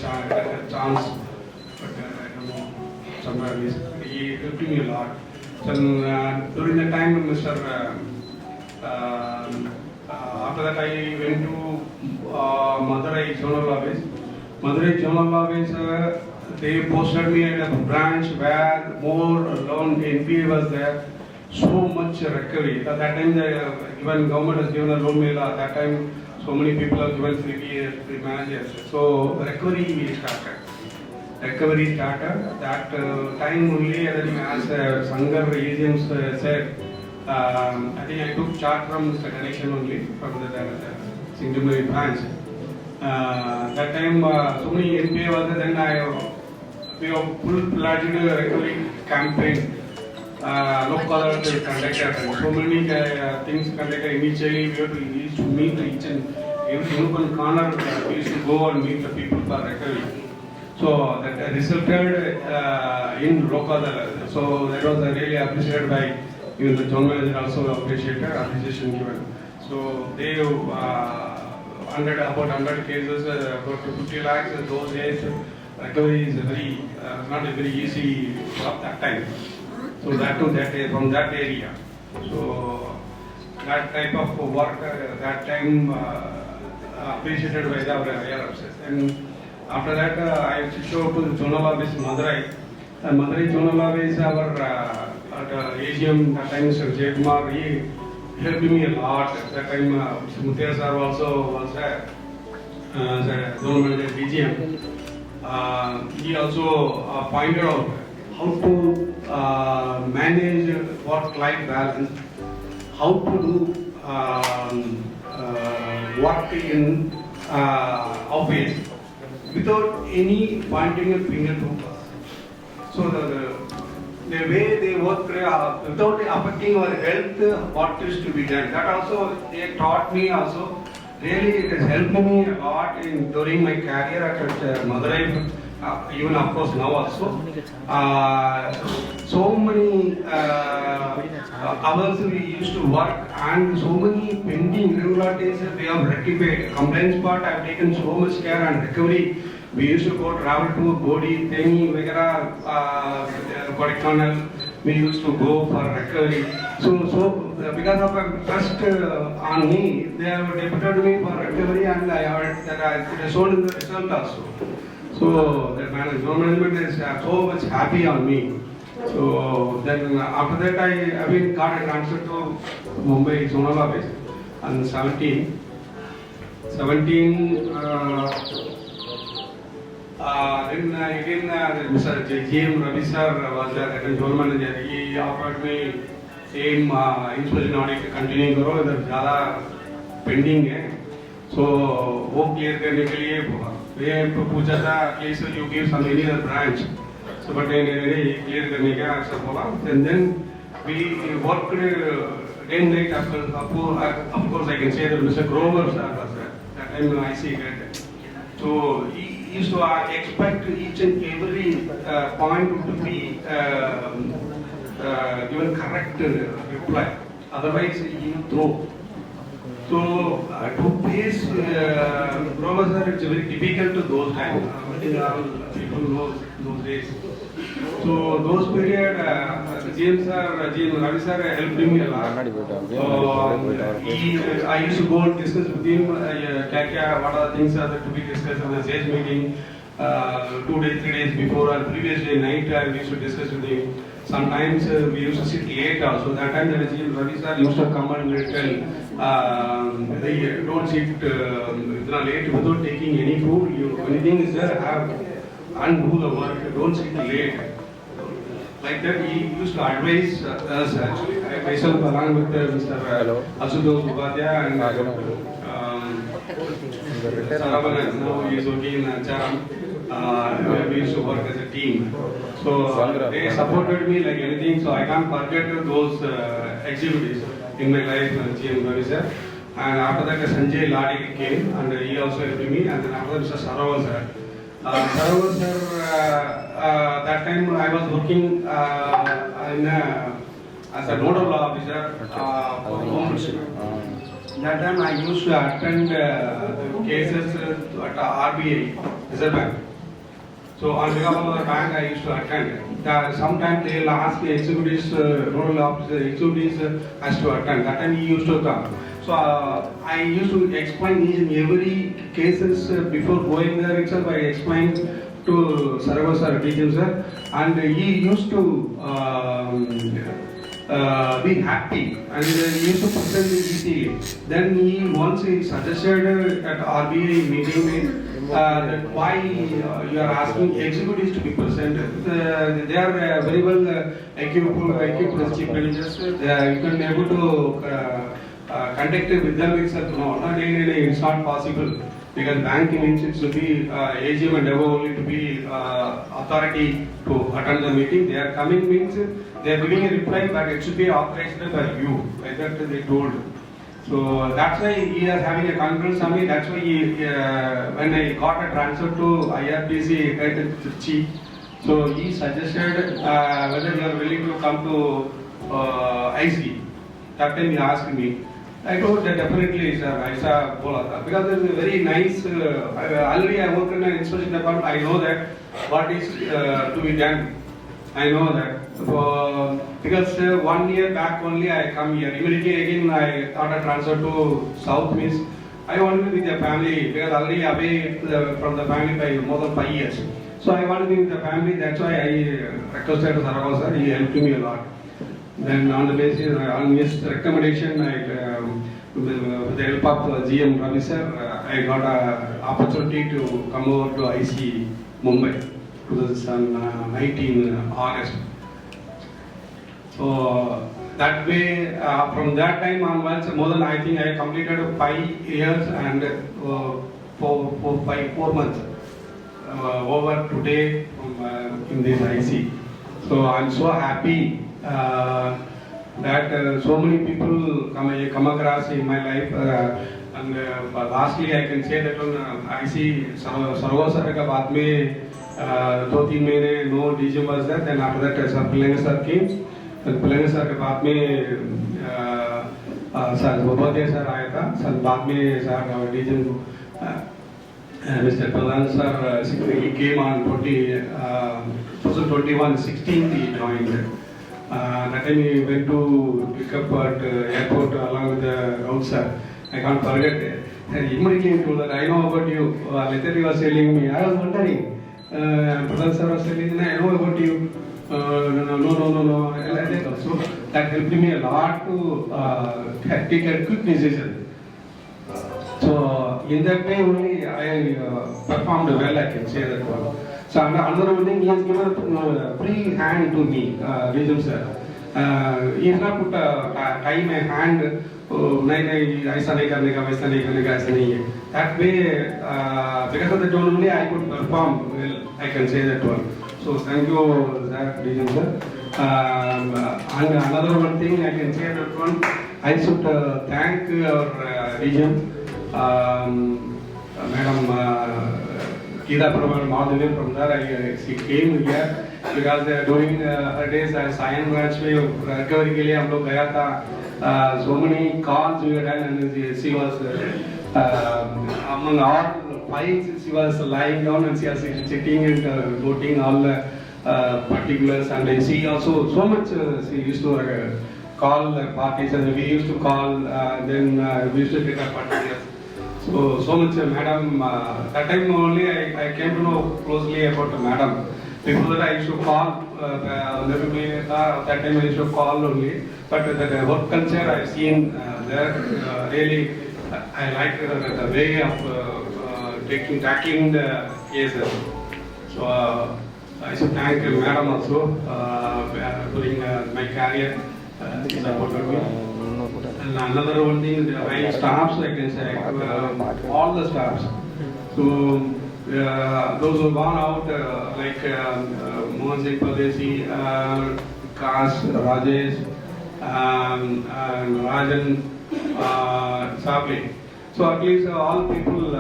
chance. But I don't know, somewhere he helped me a lot. So during the time, after that I went to Madurai Zonal Office. Madurai Zonal Office, they posted me at a branch where more loan NPA was there. So much recovery. At that time, even government has given a loan mail. At that time, so many people have given free managers. So recovery started. That time only, as Sangar agents said, I think I took charge from Mr. Ganeshan only, from the Singapore branch. That time, so many NPA was there, then we have full-fledged recovery campaign. Local conducted, so many things conducted initially. We used to meet each and every open corner. We used to go and meet the people for recovery. So that resulted in local. So that was really appreciated by even the zone manager, also appreciation given. So they about 100 cases, about 50 lakhs. Those days recovery is not a very easy job that time. So that to that from that area. So that type of work that time appreciated by the higher officers. And after that I showed to the Zonal Office Madurai. Madurai Zonal Office, our at AGM that time Mr. Jaykumar, he helped me a lot. At that time Muthiah sir also was there, the Zonal Manager BGM. He also pointed out how to manage work-life balance, how to do work in office without any pointing a finger to us. So the way they work without affecting our health, what is to be done. That also they taught me also. Really, it has helped me a lot during my career at Madurai. Even of course now also, so many hours we used to work and so many pending irregularities we have rectified. Complaints part I have taken so much care and recovery. We used to go travel to Bodhi, Teni, Vegara, Kodaikanal. We used to go for recovery. So because of a trust on me, they have deputed me for recovery, and I heard that it has shown in the result also. So the management is so much happy on me. So then after that I again got a transfer to Mumbai Zonal Office on 17. Then again Mr. J.M. Ravi sir was there, the Zonal Manager. He offered me same inspection audit continue करो, इधर ज़्यादा pending है. So वो clear करने के लिए वे पूछा था at least you give some any other branch. So but clear करने का ऐसा बोला. And then we worked day and night. Of course I can say that Mr. Grover sir was there. That time I see that. So he used to expect each and every point to be given correct reply. Otherwise he will throw. So to place Professor, it's very difficult to those times. People know those days. So those period, GM Ravi sir helped me a lot. I used to go and discuss with him what are the things that to be discussed in the sales meeting. 2 days, 3 days before or previous day night we used to discuss with him. Sometimes we used to sit late also. That time the GM Ravi sir used to come and tell, don't sit late without taking any food. Anything is there, have and do the work. Don't sit late. Like that, he used to advise us actually. I myself, along with Mr. Asutosh Upadhyaya and Saravanan, now he is working in Charam. We used to work as a team. So they supported me like anything. So I can't forget those exhibits in my life, GM Ravi sir. And after that, Sanjay Ladi came and he also helped me. And then after that, Mr. Saravan sir. Saravan sir, that time I was working as a nodal officer for home. That time I used to attend cases at RBI, Reserve Bank. So on behalf of the bank I used to attend. sometimes they will ask the executives, rural officer, executives has to attend. That time he used to come. So I used to explain each and every cases before going there itself. I explained to Sarva sir, DGM sir, and he used to be happy and he used to present it easily. Then once he suggested at RBI meeting that why you are asking executives to be present. They are very well equipped as chief managers. You can be able to conduct with them itself. No, it's not possible. Because banking means it should be AGM and above only to be authority to attend the meeting. They are coming means they are giving a reply, but it should be authorized by you. Like that they told. So that's why he is having a conference on me. That's why when I got a transfer to IRPC at Trichy, so he suggested whether you are willing to come to IC. That time he asked me. I told that definitely, sir, Aisa Bola. Because it is a very nice, already I work in an inspection department, I know that what is to be done. I know that. Because 1 year back only I come here. Immediately again I thought a transfer to South means I want to be with the family because already away from the family by more than 5 years. So I want to be with the family, that's why I requested Sarava sir, he helped me a lot. Then on the basis, on his recommendation, with the help of GM Ravi sir, I got an opportunity to come over to IC Mumbai 2019 August. So that way, from that time onwards, more than I think I completed 5 years and 4 months over today in this IC. So I'm so happy that so many people come across in my life. And lastly, I can say that on IC Sarva sir ka baad mein 2-3 महीने no DGM was there. Then after that, Sir Pilanga sir came. Then Pilanga sir के बाद में Sir Bobadya sir आया था. Sir बाद में Sir DGM Mr. Pradhan sir he came on 2021 16th he joined. That time he went to pick up at airport along with the road sir. I can't forget. Immediately he told that I know about you. Later he was telling me. I was wondering. Pradhan sir was telling me, I know about you. No. So that helped me a lot to take a quick decision. So in that way only I performed well, I can say that one. So another one thing, he has given a free hand to me, DGM sir. He has not put time and hand. नहीं ऐसा नहीं करने का वैसा नहीं करने का ऐसा नहीं है. That way, because of that only I could perform well. I can say that one. So thank you, sir, DGM sir. And another one thing I can say that one, I should thank our DGM, Madam Kira Praman Madhavi from there. She came here because during her days as Sion branch में recovery के लिए हम लोग गया था. So many calls we had done and she was among all files she was lying down and she was sitting and noting all the particulars and she also so much she used to call parties and we used to call then we used to take our particulars. So much madam, that time only I came to know closely about madam. Before that I used to call, that time I used to call only. But the work culture I've seen there, really I like the way of tackling the cases. So I should thank madam also during my career. She supported me. And another one thing, my staffs, I can say, all the staffs. So those who gone out, like Mohan Singh Pardesi, Kash, Rajesh, and Rajan, Sabli. So at least all people,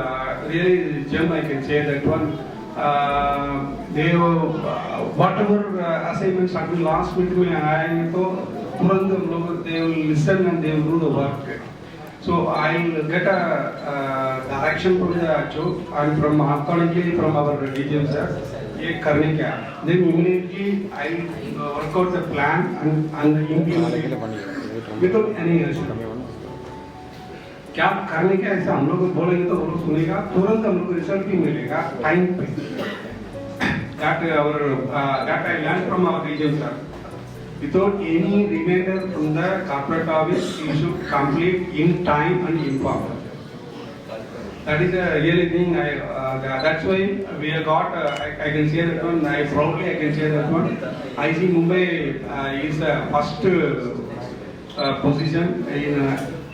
really gem, I can say that one. They whatever assignments until last minute में आए तो they will listen and they will do the work. So I'll get a direction from the Achuk and from accordingly from our DGM sir. ये करने क्या then immediately I work out the plan and implement it without any urgency. क्या करने क्या ऐसा हम लोग बोलेंगे तो वो लोग सुनेगा, तुरंत हम लोग को रिजल्ट भी मिलेगा टाइम पे. That I learned from our region sir. Without any remainder from the corporate office, you should complete in time and inform. That is a really thing. That's why we have got. I can say that one. I can say that one. IC Mumbai is the first position in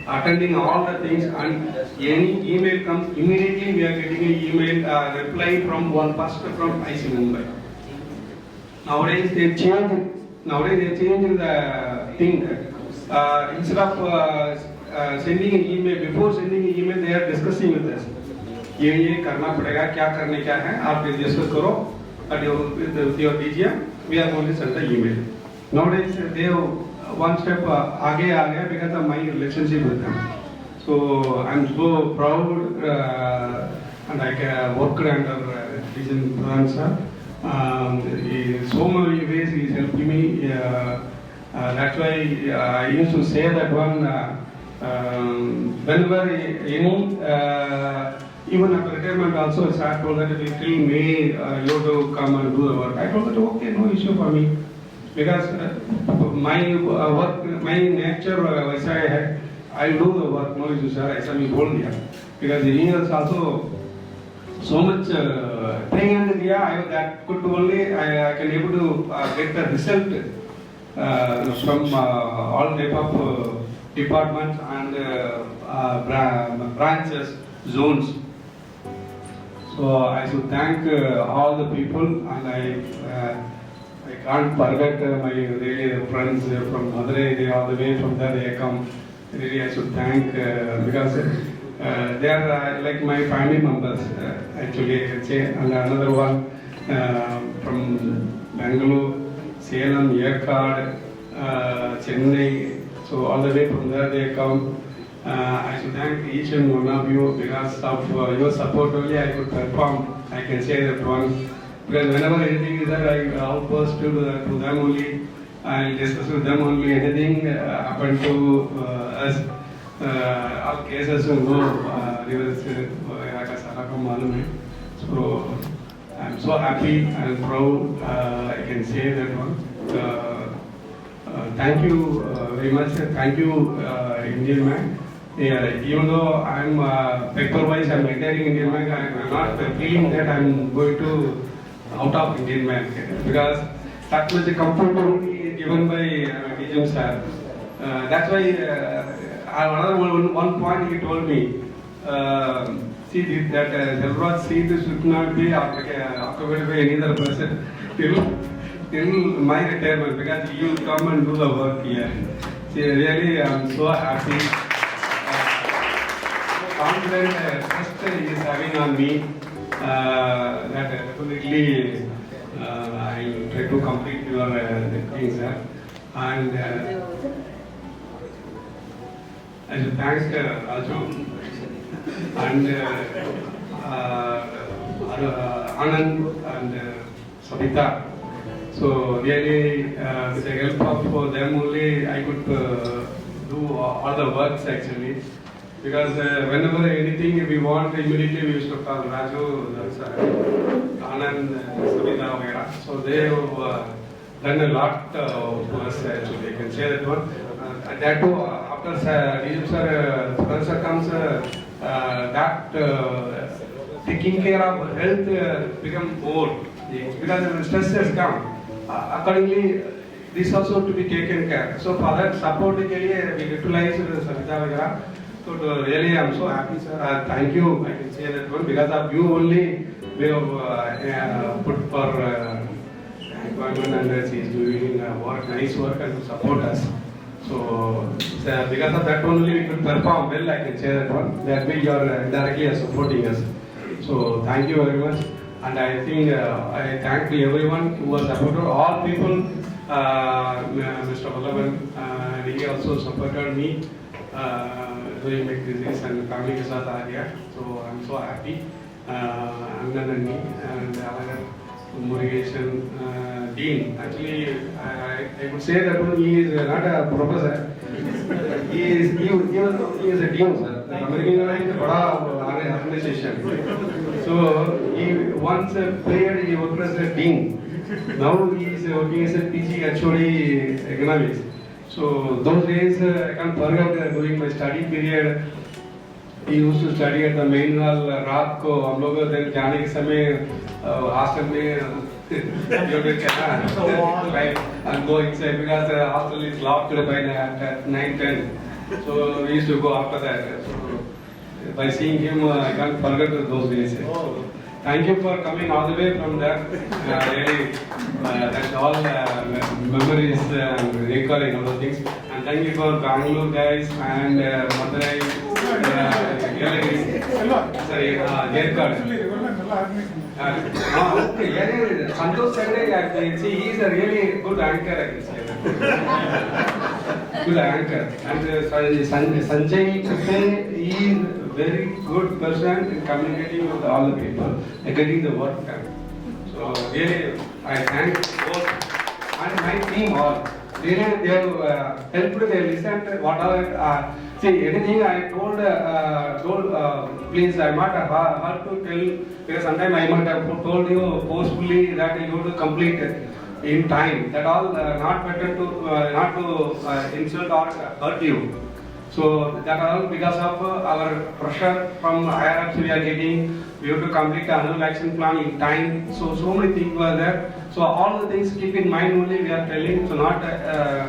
attending all the things, and any email comes immediately. We are getting an email reply from one person from IC Mumbai. Nowadays they change the thing. Instead of sending an email, before sending an email, they are discussing with us. ये करना पड़ेगा, क्या करने क्या है, आप discuss करो, with your DGM, we are going to send the email. Nowadays they have one step आगे आ गया because of my relationship with them. So I'm so proud and I worked under DGM Pradhan sir. So many ways he is helping me. That's why I used to say that one. Whenever any, even after retirement also, sir told that till May you have to come and do the work. I told that okay, no issue for me, because my work, my nature, I do the work, no issue sir. ऐसा मैं बोल दिया, because he is also so much training and दिया. That could only I can able to get the result from all type of departments and branches, zones. So I should thank all the people, and I can't forget my really friends from Madurai. They all the way from there they come. Really I should thank because they are like my family members actually I can say. And another one from Bangalore, Salem, Yerkad, Chennai. So all the way from there they come. I should thank each and one of you because of your support only I could perform. I can say that one. Because whenever anything is there, I outburst to them only. I discuss with them only anything happened to us. All cases will go So I'm so happy and proud. I can say that one. Thank you very much. Thank you, Indian Bank. Even though I'm paper-wise, I'm retiring Indian Bank, I'm not feeling that I'm going to out of Indian Bank because that was a comfort only given by DGM sir. That's why another one point he told me. See that Selvaraj seat should not be occupied by any other person till my retirement because you come and do the work here. See, really, I'm so happy. Confident trust he is having on me that definitely I will try to complete your things, sir. And I should thank Raju and Anand and Sabita. So really, with the help of them only, I could do all the works actually. Because whenever anything we want, immediately we used to call Raju, Anand, Sabita, Vira. So they have done a lot to us actually. I can say that one. That too, after DGM sir comes, that taking care of health become more because stress has come. Accordingly, this also to be taken care. So for that support, we utilize Sabita Vira. So really, I'm so happy, sir. Thank you. I can say that one because of you only we have put for employment and she is doing work, nice work, and to support us. So because of that only we could perform well. I can say that one. That way you are directly supporting us. So thank you very much. And I think I thank everyone who was supported. All people, Mr. Vallavan, he also supported me. Doing my business and family ke saath aa gaya, so I'm so happy. Anand and me and Murugesan Dean. Actually, I would say that he is not a professor. He is a dean, sir. The American Airlines is a big organization. So he once played, he worked as a dean. Now he is working as a PG HOD economics. So those days I can't forget during my study period. He used to study at the main hall. रात को हम लोग then जाने के समय hostel में like and go inside because the hostel is locked by at 9-10. So we used to go after that. So by seeing him, I can't forget those days. So, thank you for coming all the way from there. Really, that's all memories and recalling all those things. And thank you for Bangalore guys and Madurai, sorry, Yerkad. Santosh Sangre, see, he is a really good anchor, I can say. Good anchor. And Sanjay Kutte, he is a very good person in communicating with all the people, getting the work done. So really, I thank both and my team all. Really, they have helped, they listened, whatever. See, anything I told, please, I might have hard to tell, because sometimes I might have told you forcefully that you have to complete it in time. That all not better to, not to insult or hurt you. So that all because of our pressure from higher ups we are getting, we have to complete the annual action plan in time. So many things were there. So all the things keep in mind only we are telling, so not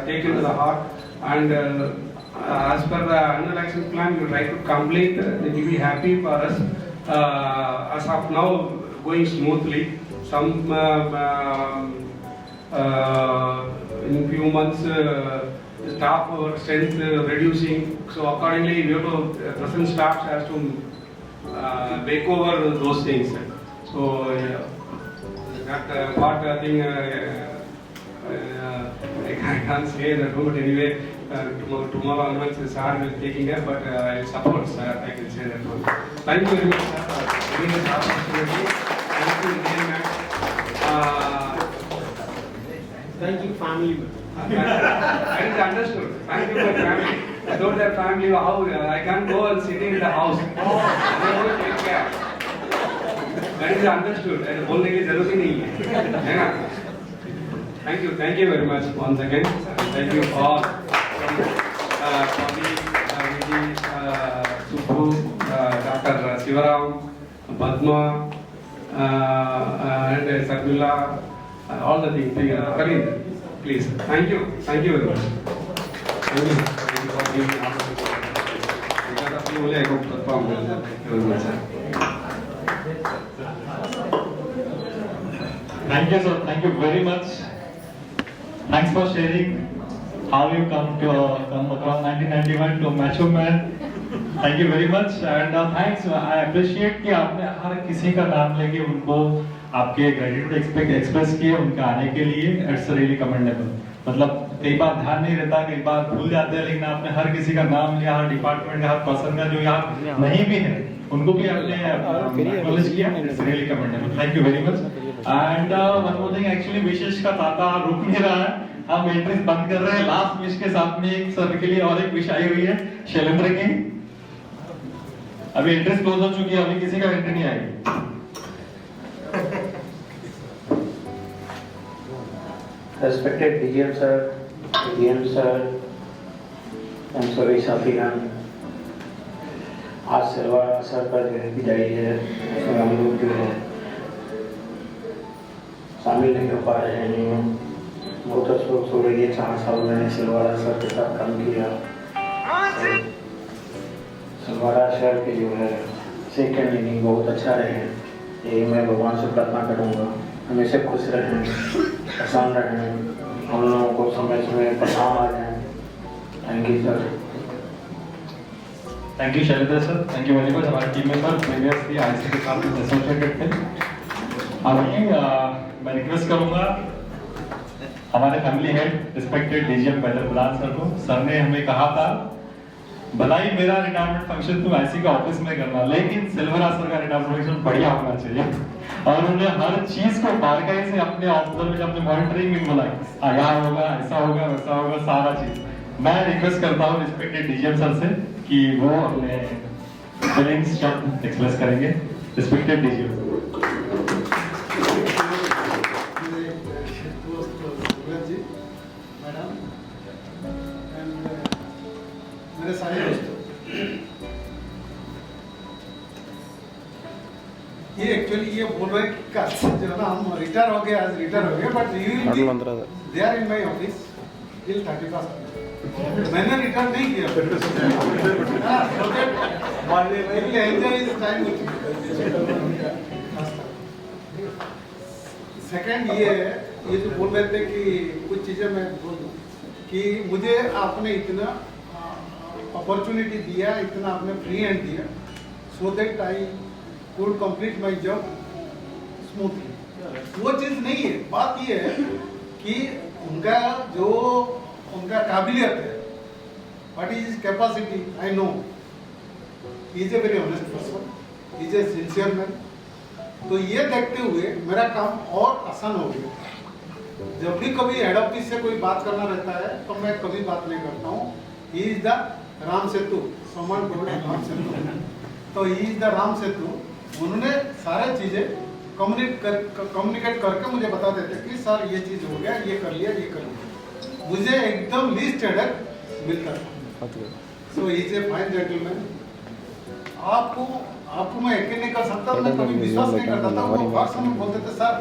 take it to the heart. And as per the annual action plan, we try to complete. It will be happy for us. As of now, going smoothly. Some in few months, staff strength reducing. So accordingly, we have to present staff has to make over those things. So that part I think I can't say that, but anyway. Tomorrow onwards, sir will taking care, but I will support, sir. I can say that one. Thank you very much, sir, for giving this opportunity. Thank you very much. Thank you, family. I understood. Thank you, my family. I don't have family. How I can't go and sit in the house. They will take care. That is understood. And बोलने की जरूरत ही नहीं है ना? Thank you very much once again. Thank you all. Swami, Vijay, Subbu, Dr. Sivaram, Padma, and Sarmila, all the things. Karind, please. Thank you very much. Thank you for giving me opportunity. Because of you only I could perform well. Thank you very much, sir. Thank you, sir. Thank you very much. Thanks for sharing how you come from 1991 to mature man. Thank you very much and thanks. I appreciate कि आपने हर किसी का नाम लेके उनको आपके gratitude express किए उनके आने के लिए. It's really commendable. मतलब कई बार ध्यान नहीं रहता, कई बार भूल जाते हैं, लेकिन आपने हर किसी का नाम लिया, हर डिपार्टमेंट का, हर पर्सन का जो यहाँ नहीं भी है उनको भी आपने एक्नॉलेज किया. It's really commendable. Thank you very much. And one more thing, actually Vishesh का ताता रुक नहीं रहा है. हम एंट्रीज बंद कर रहे हैं. लास्ट विश के साथ में एक सर के लिए और एक विश आई हुई है शैलेंद्र की. अभी एंट्रीज क्लोज हो चुकी है, अभी किसी का एंट्री नहीं आएगी. Respected DGM sir, DM sir, and sorry Shafi Khan. आज सिलवाड़ा सर का जो है विदाई है, उसमें हम लोग जो है शामिल नहीं हो पा रहे हैं. बहुत अफसोस हो रही है. 4 साल मैंने सिलवाड़ा सर के साथ काम किया. सिलवाड़ा शहर के जो है सेकेंड इनिंग बहुत अच्छा रहे. यही मैं भगवान से प्रार्थना करूँगा हमेशा खुश रहें, पसंद रहें, हम लोगों को समय समय पसंद आ जाए. Thank you sir. Thank you Shailendra sir. Thank you very much. हमारे टीम मेंबर प्रीवियसली आईसी के साथ एसोसिएटेड थे. अभी मैं रिक्वेस्ट करूंगा हमारे family head respected DGM Baidar Pradhan sir को. सर ने हमें कहा था भला ही मेरा रिटायरमेंट फंक्शन तुम ऐसी का ऑफिस में करना, लेकिन सिल्वराज सर का रिटायरमेंट फंक्शन बढ़िया होना चाहिए। और उन्होंने हर चीज को बारीकाई से अपने ऑब्जर्वेशन, अपने मॉनिटरिंग में बोला यहाँ होगा, ऐसा होगा, वैसा होगा, सारा चीज। मैं रिक्वेस्ट करता हूँ रिस्पेक्टेड डीजीएम सर से कि वो अपने फीलिंग्स शब्द एक्सप्रेस करेंगे। Respected DGM. मेरे सारे दोस्तों, ये एक्चुअली ये बोल रहे हैं कि जो है ना हम रिटायर हो गए, आज रिटायर हो गए, but they are in my office till 31st। मैंने रिटायर नहीं किया, एंजॉय इस टाइम। सेकंड ये जो बोल रहे थे कि कुछ चीजें मैं बोल दूं कि मुझे आपने इतना अपॉर्चुनिटी दिया, इतना आपने फ्री हैंड दिया, so that I could complete my job smoothly. वो चीज नहीं है। बात ये है कि उनका जो उनका काबिलियत है, what is his capacity, I know he is a very honest person, he is A sincere man. तो ये देखते हुए मेरा काम और आसान हो गया। जब भी कभी हेड ऑफिस से कोई बात करना रहता है तो मैं कभी बात नहीं करता हूँ। He is the Ram Setu, someone told Ram Setu, तो he is the Ram Setu. उन्होंने सारे चीजें कम्युनिकेट करके मुझे बता देते कि सर ये चीज हो गया, ये कर लिया, ये कर लिया। मुझे एकदम लीस्ट हेडेक मिलता था। So he is a fine gentleman. आपको मैं यकीन नहीं कर सकता, मैं कभी विश्वास नहीं करता था। वो व्हाट्सएप में बोलते थे सर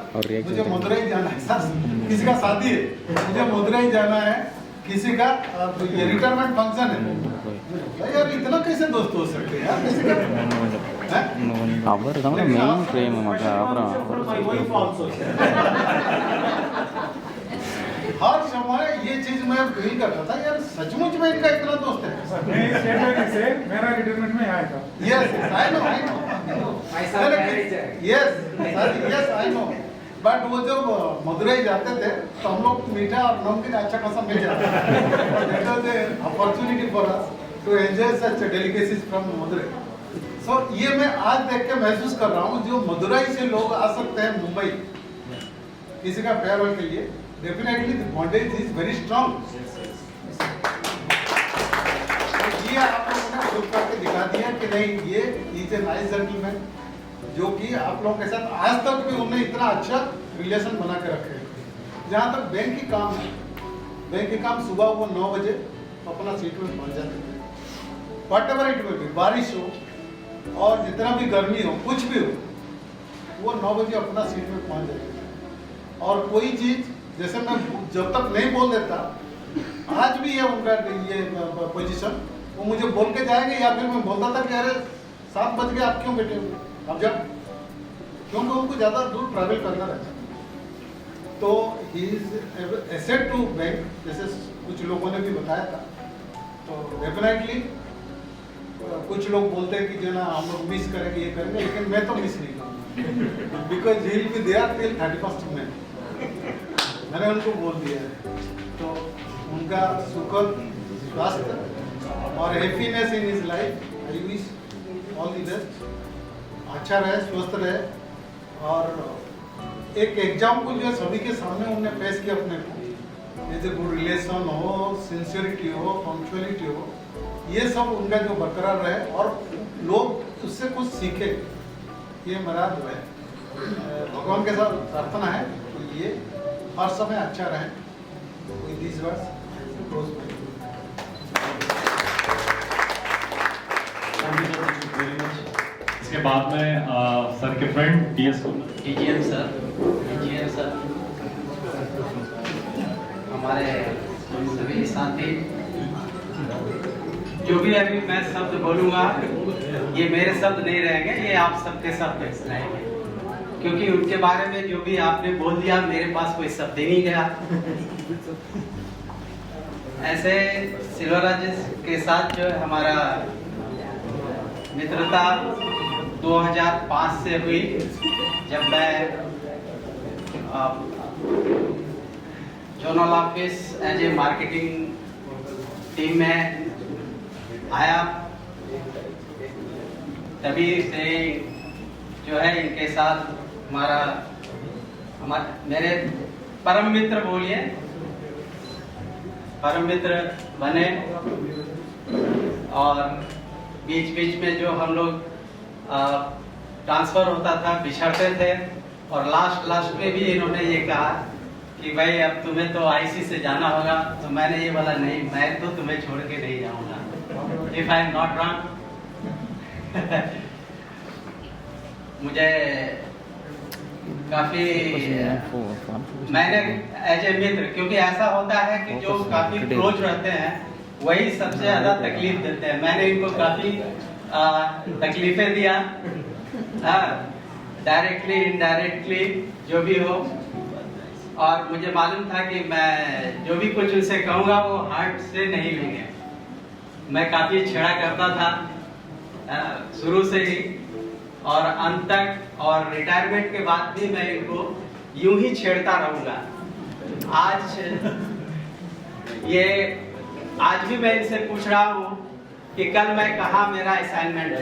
मुझे मदुरई जाना है, सर किसी का शादी है, मुझे मदुरई जाना है, किसी का ये रिटायरमेंट फंक्शन है। यार इतना कैसे दोस्त हो सकते हैं यार, किसी का मेन प्रेम हर समय ये चीज मैं फील करता था, यार सचमुच में इनका इतना दोस्त है। मेरा रिटायरमेंट में आया था। Yes I know yes I know. But वो जब मदुरई जाते थे तो हम लोग मीठा और नमकीन अच्छा खासा मिल जाता है। Opportunity for us to enjoy such delicacies from Madurai. So ये मैं आज देख के महसूस कर रहा हूँ, जो मदुरई से लोग आ सकते हैं मुंबई किसी का फेयरवेल के लिए, definitely the bondage is very strong. ये आप लोगों ने प्रूव करके दिखा दिया कि नहीं, ये इज ए नाइस जेंटलमैन, जो कि आप लोगों के साथ आज तक भी उन्होंने इतना अच्छा रिलेशन बना के रखे। जहाँ तक बैंक की काम है, बैंक के काम सुबह वो 9 बजे अपना सीट में पहुँच जाते थे। वट एवर इट में भी, बारिश हो और जितना भी गर्मी हो, कुछ भी हो, वो 9 बजे अपना सीट में पहुँच जाते थे। और कोई चीज़ जैसे मैं जब तक नहीं बोल देता, आज भी है उनका ये पोजीशन, वो मुझे बोल के जाएंगे या फिर मैं बोलता था कि अरे 7 बज गए आप क्यों बैठे हुए, अब जब, क्योंकि उनको ज़्यादा दूर ट्रैवल करना रहता है। तो he is asset to bank, जैसे कुछ लोगों ने भी बताया था। तो डेफिनेटली कुछ लोग बोलते हैं कि जो ना हम लोग मिस करेंगे, ये करेंगे, लेकिन मैं तो मिस नहीं करूँगा, because he will be there till 31st May। मैंने उनको बोल दिया है। तो उनका सुखद स्वास्थ्य और happiness in his life, I wish all the best. अच्छा रहे, स्वस्थ रहे। और एक एग्जाम्पल जो है सभी के सामने उन्होंने पेश किया अपने को, जैसे गुड रिलेशन हो, सिंसियरिटी हो, पंक्चुअलिटी हो, ये सब उनका जो बरकरार रहे और लोग उससे कुछ सीखे। ये मेरा जो है भगवान के साथ प्रार्थना है कि ये हर समय अच्छा रहे। With these words, close my इसके बाद में सर के फ्रेंड डीजीएम सर हमारे सभी साथी, जो भी अभी मैं शब्द बोलूँगा ये मेरे शब्द नहीं रहेंगे, ये आप सबके शब्द रहेंगे, क्योंकि उनके बारे में जो भी आपने बोल दिया मेरे पास कोई शब्द ही नहीं गया। ऐसे सिल्वराज के साथ जो हमारा मित्रता 2005 से हुई, जब मैं zonal office as a marketing team में आया, तभी से जो है इनके साथ मेरे परम मित्र बोलिए, परम मित्र बने। और बीच बीच में जो हम लोग ट्रांसफर होता था, बिछड़ते थे, और लास्ट में भी इन्होंने ये कहा कि भाई अब तुम्हें तो आईसी से जाना होगा, तो मैंने ये बोला नहीं, मैं तो तुम्हें छोड़ के नहीं जाऊंगा, if I am not wrong. मुझे काफी मैंने एज ए मित्र, क्योंकि ऐसा होता है कि जो काफी क्लोज रहते हैं वही सबसे ज्यादा तकलीफ देते हैं। मैंने इनको काफी तकलीफें दिया, डायरेक्टली इनडायरेक्टली जो भी हो, और मुझे मालूम था कि मैं जो भी कुछ उनसे कहूँगा वो हार्ट से नहीं लेंगे। मैं काफी छेड़ा करता था शुरू से ही और अंत तक, और रिटायरमेंट के बाद भी मैं इनको यूं ही छेड़ता रहूंगा। आज भी मैं इनसे पूछ रहा हूँ कि कल मैं कहा मेरा असाइनमेंट है।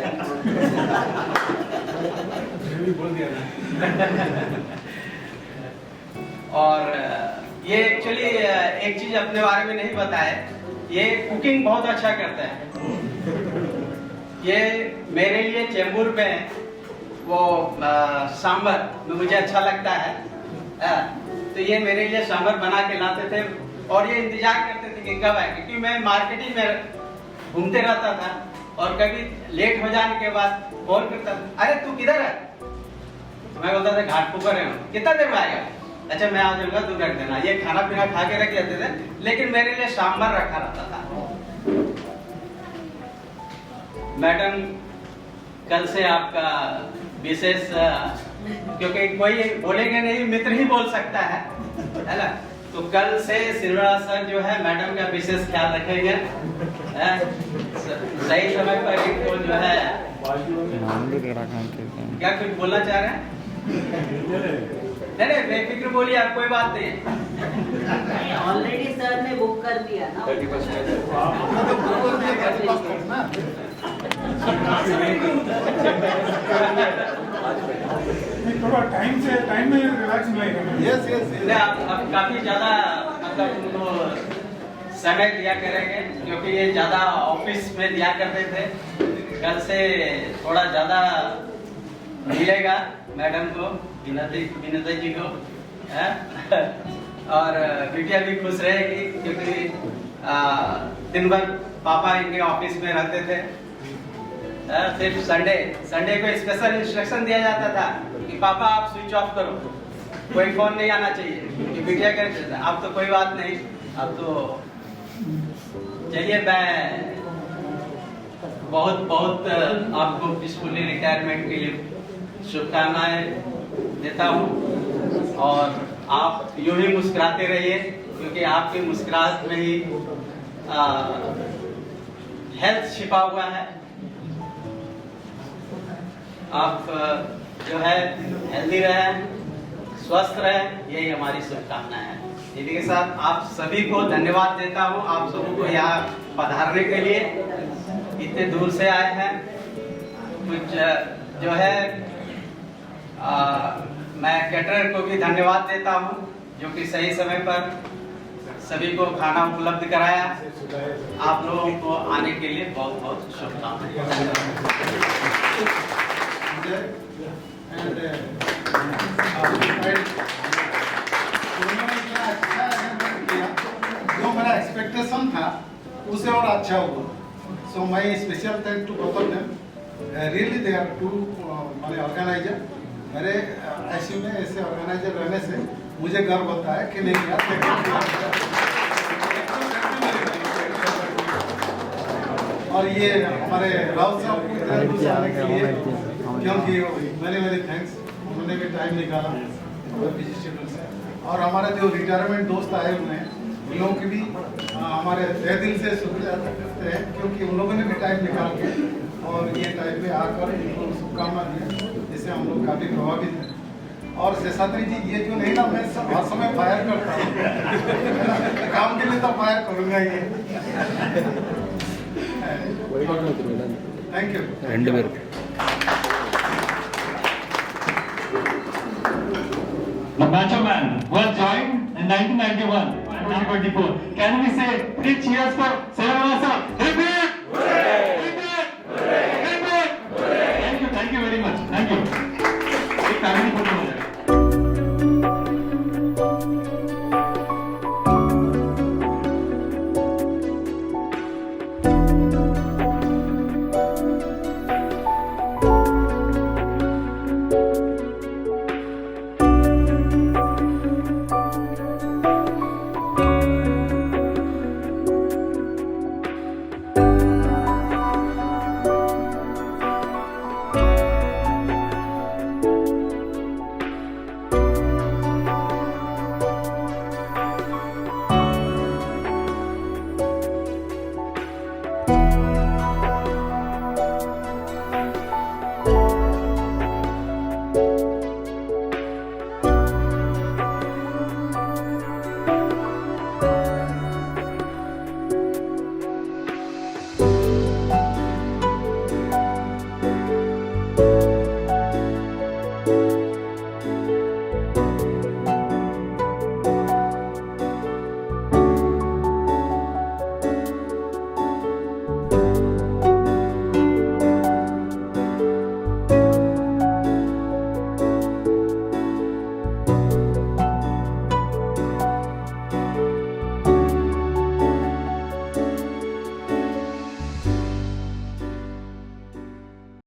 और ये एक्चुअली एक चीज अपने बारे में नहीं बताए, ये कुकिंग बहुत अच्छा करते हैं। ये मेरे लिए चेंबूर में वो सांबर मुझे अच्छा लगता है, तो ये मेरे लिए सांबर बना के लाते थे, और ये इंतजार करते थे कि कब आए, क्योंकि मैं मार्केटिंग में घूमते रहता था, और कभी लेट हो जाने के बाद फोन करता, अरे तू किधर है? तो मैं बोलता था घाट पुकर है, कितना देर में आएगा? अच्छा मैं आ जाऊंगा, तू रख देना। ये खाना पीना खा के रख देते थे, लेकिन मेरे लिए सांबर रखा रहता था। मैडम, कल से आपका विशेष, क्योंकि कोई बोलेंगे नहीं, मित्र ही बोल सकता है ना, तो कल से सिलवड़ा सर जो है मैडम का विशेष ख्याल रखेंगे, सही समय पर इनको जो है। क्या कुछ बोलना चाह रहे हैं? नहीं बेफिक्र बोलिए आप, कोई बात नहीं। ऑलरेडी सर ने बुक कर दिया ना। थोड़ा टाइम में रिलैक्स मिलेगा। अब काफी ज्यादा मतलब उनको समय दिया करेंगे, क्योंकि ये ज्यादा ऑफिस में दिया करते थे। कल से थोड़ा ज्यादा मिलेगा मैडम को, विनोदा जी को, और बिटिया भी खुश रहेगी, क्योंकि दिन भर पापा इनके ऑफिस में रहते थे। सिर्फ संडे को स्पेशल इंस्ट्रक्शन दिया जाता था कि पापा आप स्विच ऑफ करो, कोई फोन नहीं आना चाहिए, कि बिटिया करते थे। अब तो कोई बात नहीं, अब तो चलिए मैं बहुत आपको पीसफुली रिटायरमेंट के लिए शुभकामनाएं देता हूँ, और आप यूं ही मुस्कुराते रहिए, क्योंकि आपकी मुस्कुराहट में ही हेल्थ छिपा हुआ है। आप जो है हेल्दी रहें, स्वस्थ रहें, यही हमारी शुभकामनाएं है। इसी के साथ आप सभी को धन्यवाद देता हूँ, आप सबों को यहाँ पधारने के लिए, इतने दूर से आए हैं। कुछ जो है मैं कैटरर को भी धन्यवाद देता हूँ, जो कि सही समय पर सभी को खाना उपलब्ध कराया। आप लोगों को आने के लिए बहुत बहुत शुभकामनाएं। जो मेरा एक्सपेक्टेशन था उससे और अच्छा हुआ। So my special thank to both of them, really they are two माने ऑर्गेनाइजर। मेरे आईसीयू में ऐसे ऑर्गेनाइजर रहने से मुझे गर्व होता है कि नहीं यार। और ये हमारे राउत साहब को इतना दूर आने के लिए, क्योंकि मेरे थैंक्स, उन्होंने भी टाइम निकाला बिजी शेड्यूल से। और हमारे जो रिटायरमेंट दोस्त आए हुए हैं उन लोगों की भी हमारे तहे दिल से शुक्रिया करते हैं, क्योंकि उन लोगों ने भी टाइम निकाल के और ये टाइम पे आकर इनको शुभकामना दी, जिससे हम लोग काफ़ी प्रभावित हैं। और शेषाद्री जी, ये जो नहीं ना, मैं सब हर समय फायर करता हूँ काम के लिए तो फायर करूँगा ये। Thank you. The Macho Man was joined in 1991 and now 24. Can we say 3 cheers for Selvara sir?